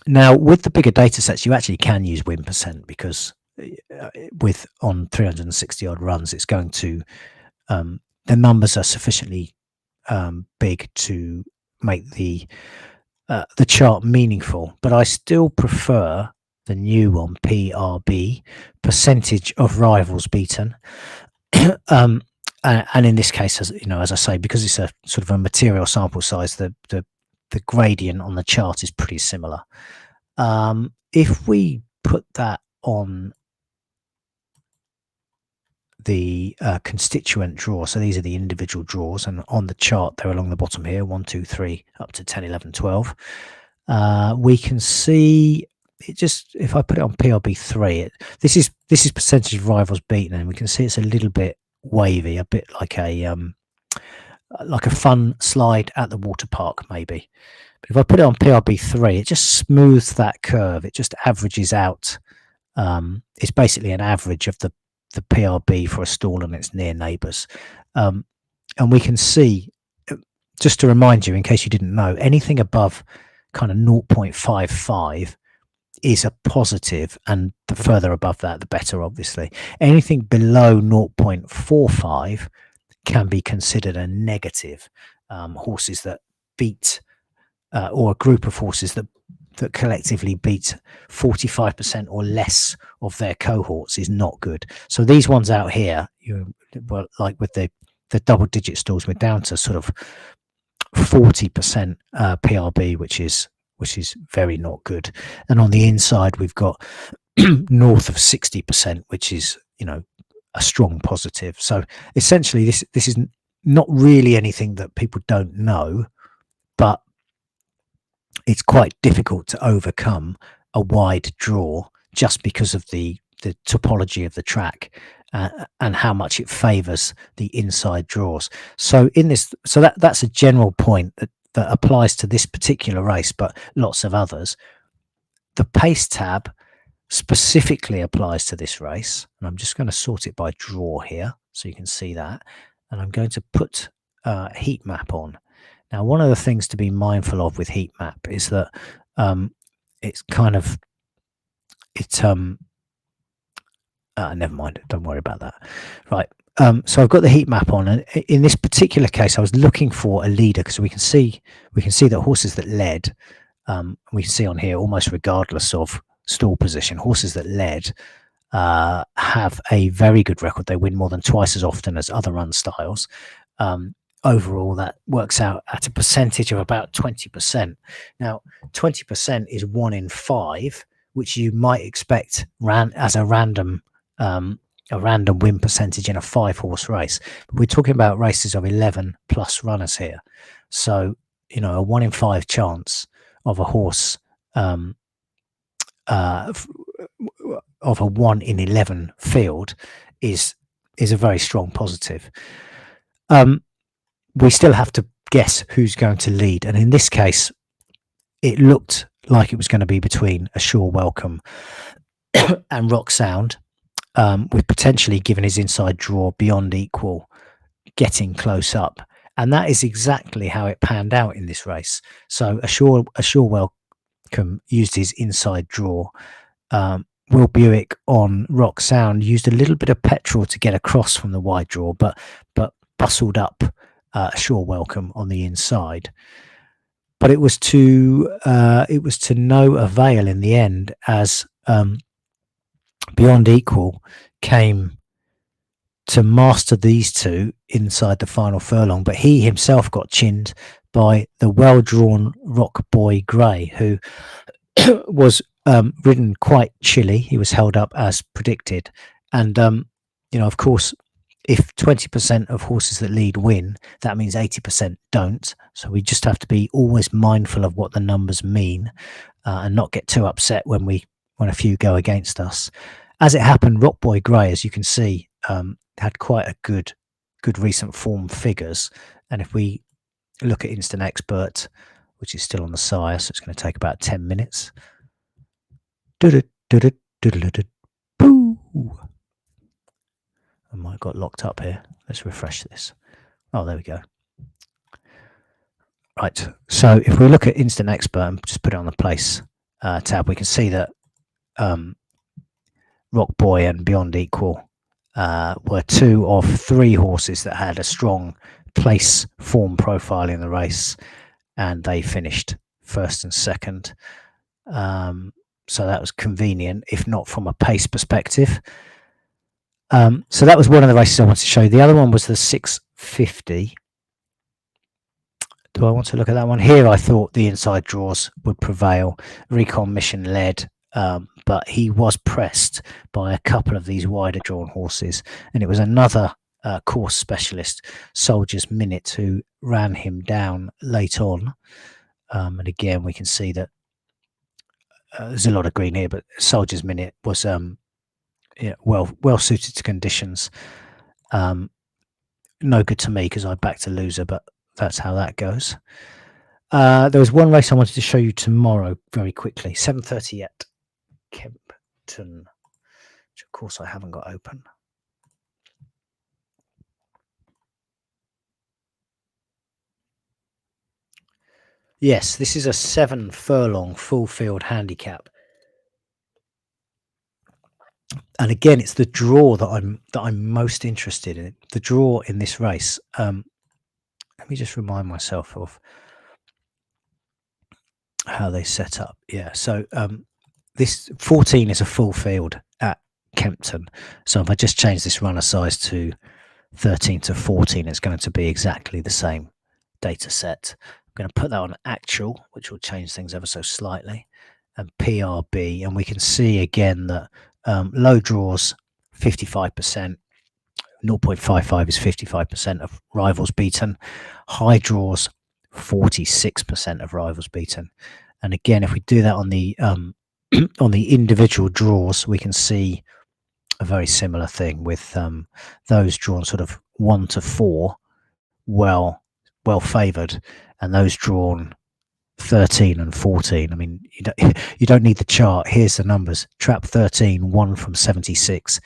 Now, with the bigger data sets, you actually can use win percent, because with on 360 odd runs, it's going to the numbers are sufficiently big to make the chart meaningful. But I still prefer the new one, PRB, percentage of rivals beaten. And in this case, as you know, as I say, because it's a sort of a material sample size, the gradient on the chart is pretty similar. If we put that on the constituent draw, so these are the individual draws, and on the chart they're along the bottom here, 1, 2, 3 up to 10, 11, 12. We can see it just, if I put it on PRB3, this is percentage of rivals beaten, and we can see it's a little bit wavy, a bit like a fun slide at the water park maybe. But if I put it on PRB3, it just smooths that curve. It just averages out. It's basically an average of the PRB for a stall and its near neighbours. And we can see, just to remind you, in case you didn't know, anything above kind of 0.55 is a positive, and the further above that, the better, obviously. Anything below 0.45 can be considered a negative. Horses that beat, or a group of horses that collectively beat 45% or less of their cohorts is not good. So these ones out here, well, like with the double-digit stalls, we're down to sort of 40% PRB, which is very not good. And on the inside, we've got north of 60%, which is, you know, a strong positive. So essentially, this is not really anything that people don't know, but it's quite difficult to overcome a wide draw just because of the topology of the track and how much it favors the inside draws. So in this, so that's a general point that applies to this particular race, but lots of others. The pace tab specifically applies to this race, and I'm just going to sort it by draw here so you can see that. And I'm going to put heat map on. Now, one of the things to be mindful of with heat map is that it's kind of, never mind, don't worry about that. Right, so I've got the heat map on, and in this particular case, I was looking for a leader, because we can see that horses that led, we can see on here, almost regardless of stall position, horses that led have a very good record. They win more than twice as often as other run styles. Overall, that works out at a percentage of about 20%. Now, 20% is 1 in 5, which you might expect as a random win percentage in a 5-horse race. But we're talking about races of 11 plus runners here. So, you know, a 1 in 5 chance of a horse of a 1 in 11 field is a very strong positive. We still have to guess who's going to lead, and in this case, it looked like it was going to be between A Sure Welcome and Rock Sound, with potentially, given his inside draw, Beyond Equal getting close up, and that is exactly how it panned out in this race. So A Sure Welcome used his inside draw. Will Buick on Rock Sound used a little bit of petrol to get across from the wide draw, but bustled up A Sure Welcome on the inside. But it was to no avail in the end, as Beyond Equal came to master these two inside the final furlong, but he himself got chinned by the well-drawn Rock Boy Grey, who was ridden quite chilly. He was held up as predicted, and of course, if 20% of horses that lead win, that means 80% don't. So we just have to be always mindful of what the numbers mean, and not get too upset when a few go against us. As it happened, Rock Boy Grey, as you can see, had quite a good recent form figures. And if we look at Instant Expert, which is still on the sire, so it's going to take about 10 minutes. Boo! I might have got locked up here. Let's refresh this. Oh, there we go. Right. So if we look at Instant Expert and just put it on the place tab, we can see that Rock Boy and Beyond Equal were 2 of 3 horses that had a strong place form profile in the race, and they finished first and second. So that was convenient, if not from a pace perspective. So that was one of the races I wanted to show you. The other one was the 650. Do I want to look at that one? Here I thought the inside draws would prevail. Recon Mission led, but he was pressed by a couple of these wider drawn horses, and it was another course specialist, Soldier's Minute, who ran him down late on. And again, we can see that there's a lot of green here, but Soldier's Minute was well suited to conditions. No good to me because I backed a loser, but that's how that goes. There was one race I wanted to show you tomorrow very quickly. 7:30 at Kempton, which of course I haven't got open. Yes, this is a 7 furlong full field handicap. And again, it's the draw that I'm most interested in. The draw in this race. Let me just remind myself of how they set up. Yeah, so this 14 is a full field at Kempton. So if I just change this runner size to 13 to 14, it's going to be exactly the same data set. I'm going to put that on actual, which will change things ever so slightly, and PRB, and we can see again that low draws 55%, 0.55 is 55% of rivals beaten, high draws 46% of rivals beaten. And again, if we do that on the on the individual draws, we can see a very similar thing with those drawn sort of 1 to 4 well favoured, and those drawn 13 and 14. I mean, you don't need the chart. Here's the numbers. Trap 13, 1 from 76.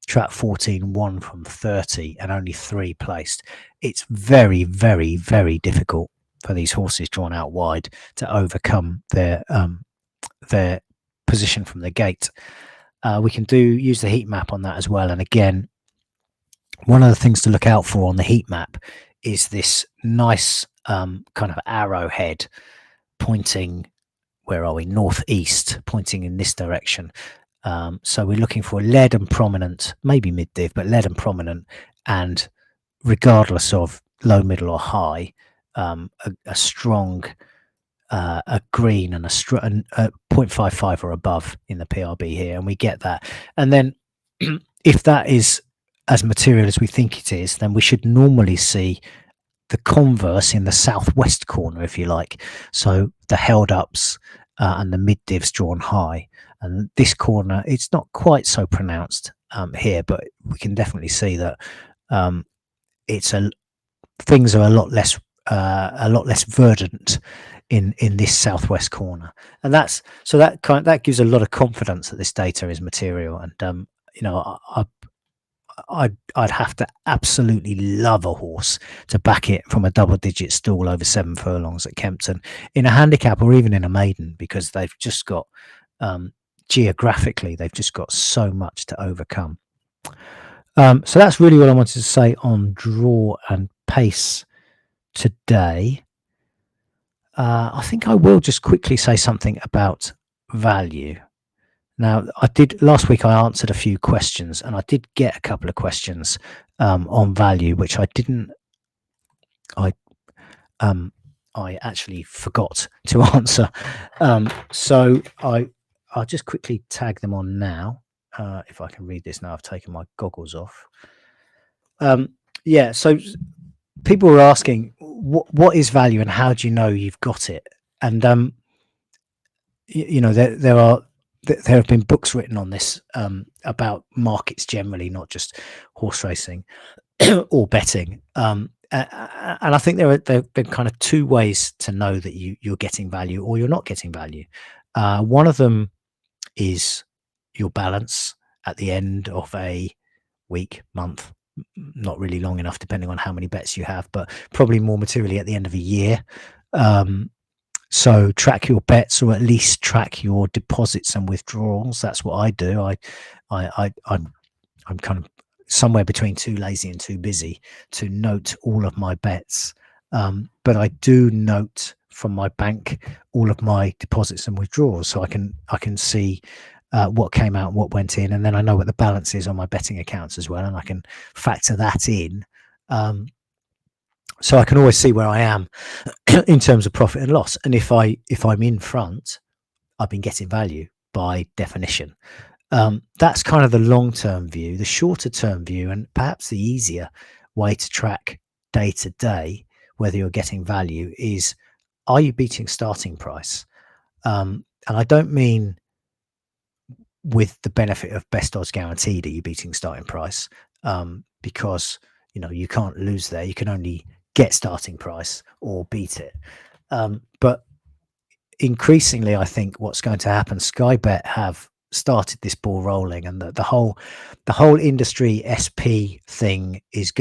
Trap 14, 1 from 30, and only 3 placed. It's very, very, very difficult for these horses drawn out wide to overcome their position from the gate. We can use the heat map on that as well. And again, one of the things to look out for on the heat map is this nice kind of arrowhead pointing, where are we, northeast, pointing in this direction. So we're looking for lead and prominent, maybe mid-div, but lead and prominent, and regardless of low, middle or high, a strong a green and a 0.55 or above in the PRB here, and we get that. And then if that is as material as we think it is, then we should normally see the converse in the southwest corner, if you like. So the held ups and the mid divs drawn high, and this corner, it's not quite so pronounced here, but we can definitely see that things are a lot less verdant in this southwest corner, and that gives a lot of confidence that this data is material. And I'd have to absolutely love a horse to back it from a double-digit stall over 7 furlongs at Kempton in a handicap or even in a maiden, because they've just got geographically, they've just got so much to overcome. So that's really what I wanted to say on draw and pace today. I think I will just quickly say something about value. Now, I did last week. I answered a few questions, and I did get a couple of questions on value, which I didn't. I actually forgot to answer. So I'll just quickly tag them on now. If I can read this now, I've taken my goggles off. Yeah. So people were asking, what is value, and how do you know you've got it? And you know, there have been books written on this about markets generally, not just horse racing or betting. And I think there are kind of two ways to know that you're getting value or you're not getting value. One of them is your balance at the end of a week, month, not really long enough, depending on how many bets you have, but probably more materially at the end of a year. So track your bets, or at least track your deposits and withdrawals. That's what I do. I'm kind of somewhere between too lazy and too busy to note all of my bets. But I do note from my bank all of my deposits and withdrawals, so I can see what came out and what went in, and then I know what the balance is on my betting accounts as well, and I can factor that in. So I can always see where I am in terms of profit and loss. And if I'm in front, I've been getting value by definition. That's kind of the long-term view. The shorter-term view, and perhaps the easier way to track day to day whether you're getting value, is, are you beating starting price? And I don't mean with the benefit of best odds guaranteed are you beating starting price, because you know you can't lose there. You can only get starting price or beat it. But increasingly, I think what's going to happen, Sky Bet have started this ball rolling, and the whole industry SP thing is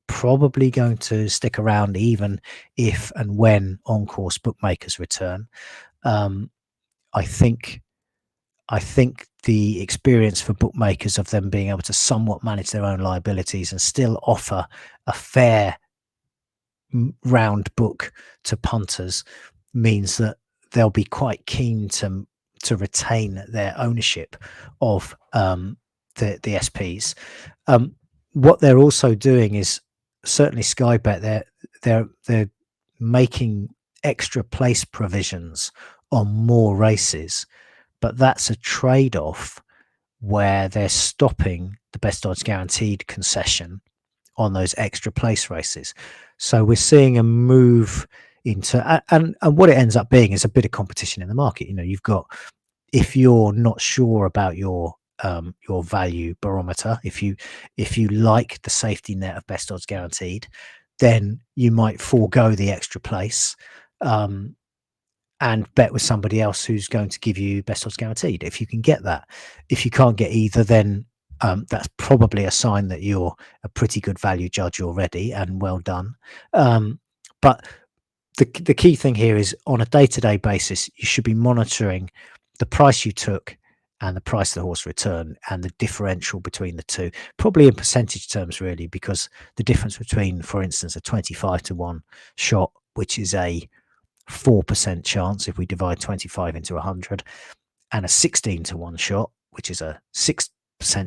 probably going to stick around, even if and when on course bookmakers return. I think the experience for bookmakers of them being able to somewhat manage their own liabilities and still offer a fair round book to punters means that they'll be quite keen to retain their ownership of the SPs. What they're also doing is, certainly Sky Bet, they're making extra place provisions on more races, but that's a trade-off where they're stopping the best odds guaranteed concession on those extra place races. So we're seeing a move into, and what it ends up being is a bit of competition in the market. You know, you've got, if you're not sure about your value barometer, if you like the safety net of best odds guaranteed, then you might forego the extra place and bet with somebody else who's going to give you best odds guaranteed, if you can get that. If you can't get either, then that's probably a sign that you're a pretty good value judge already, and well done. But the key thing here is, on a day-to-day basis, you should be monitoring the price you took and the price of the horse return, and the differential between the two, probably in percentage terms, really, because the difference between, for instance, a 25-1 shot, which is a 4% chance if we divide 25 into 100, and a 16-1 shot, which is a 6%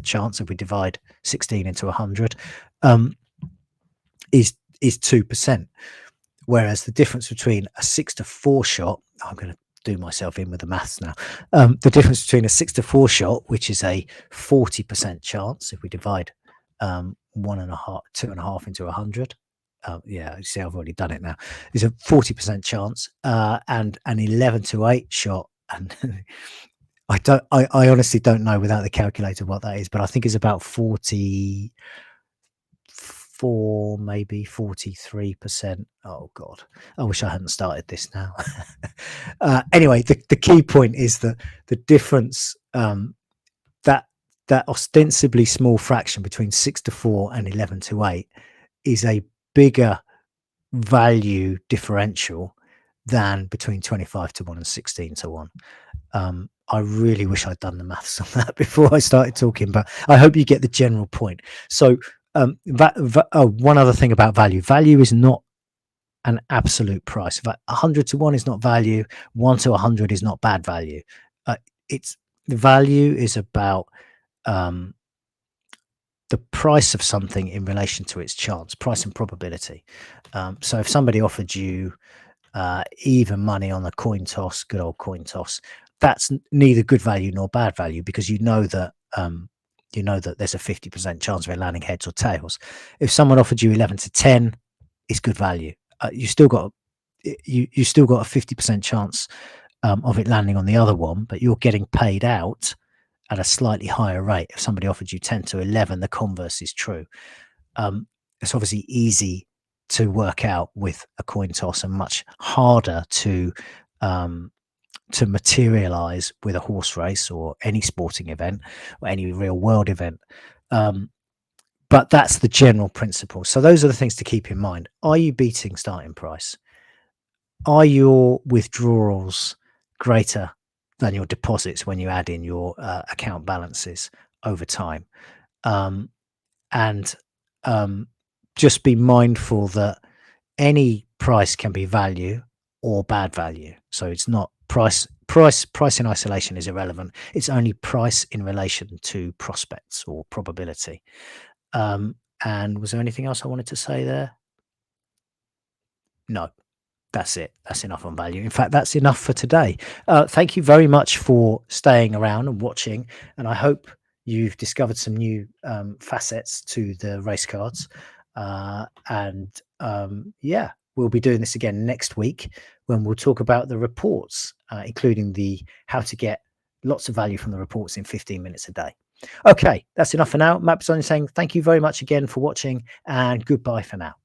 chance if we divide 16 into 100, is 2%. Whereas the difference between a 6-4 shot, I'm going to do myself in with the maths now. The difference between a 6-4 shot, which is a 40% chance if we divide 2.5 into 100. Yeah, you see, I've already done it now. Is a 40% chance, and an 11-8 shot, and I honestly don't know without the calculator what that is, but I think it's about 44, maybe 43%. Oh God, I wish I hadn't started this now. Anyway, the key point is that the difference, that ostensibly small fraction between 6-4 and 11-8 is a bigger value differential than between 25-1 and 16-1. I really wish I'd done the maths on that before I started talking, but I hope you get the general point. So one other thing about value is not an absolute price. 100-1 is not value. 1-100 is not bad value. It's value is about um, the price of something in relation to its chance, price and probability. So if somebody offered you even money on the coin toss, good old coin toss, that's neither good value nor bad value, because you know that there's a 50% chance of it landing heads or tails. If someone offered you 11 to 10, it's good value. You still got you still got a 50% chance of it landing on the other one, but you're getting paid out at a slightly higher rate. If somebody offered you 10 to 11, the converse is true. It's obviously easy to work out with a coin toss and much harder um, to materialize with a horse race or any sporting event or any real world event. But that's the general principle. So those are the things to keep in mind. Are you beating starting price? Are your withdrawals greater than your deposits when you add in your account balances over time? Um, and just be mindful that any price can be value or bad value. So it's not price in isolation is irrelevant. It's only price in relation to prospects or probability. And was there anything else I wanted to say there? No. That's it. That's enough on value. In fact, that's enough for today. Thank you very much for staying around and watching. And I hope you've discovered some new facets to the race cards. Yeah, we'll be doing this again next week when we'll talk about the reports, including the how to get lots of value from the reports in 15 minutes a day. Okay, that's enough for now. Matt Bisogni saying thank you very much again for watching, and goodbye for now.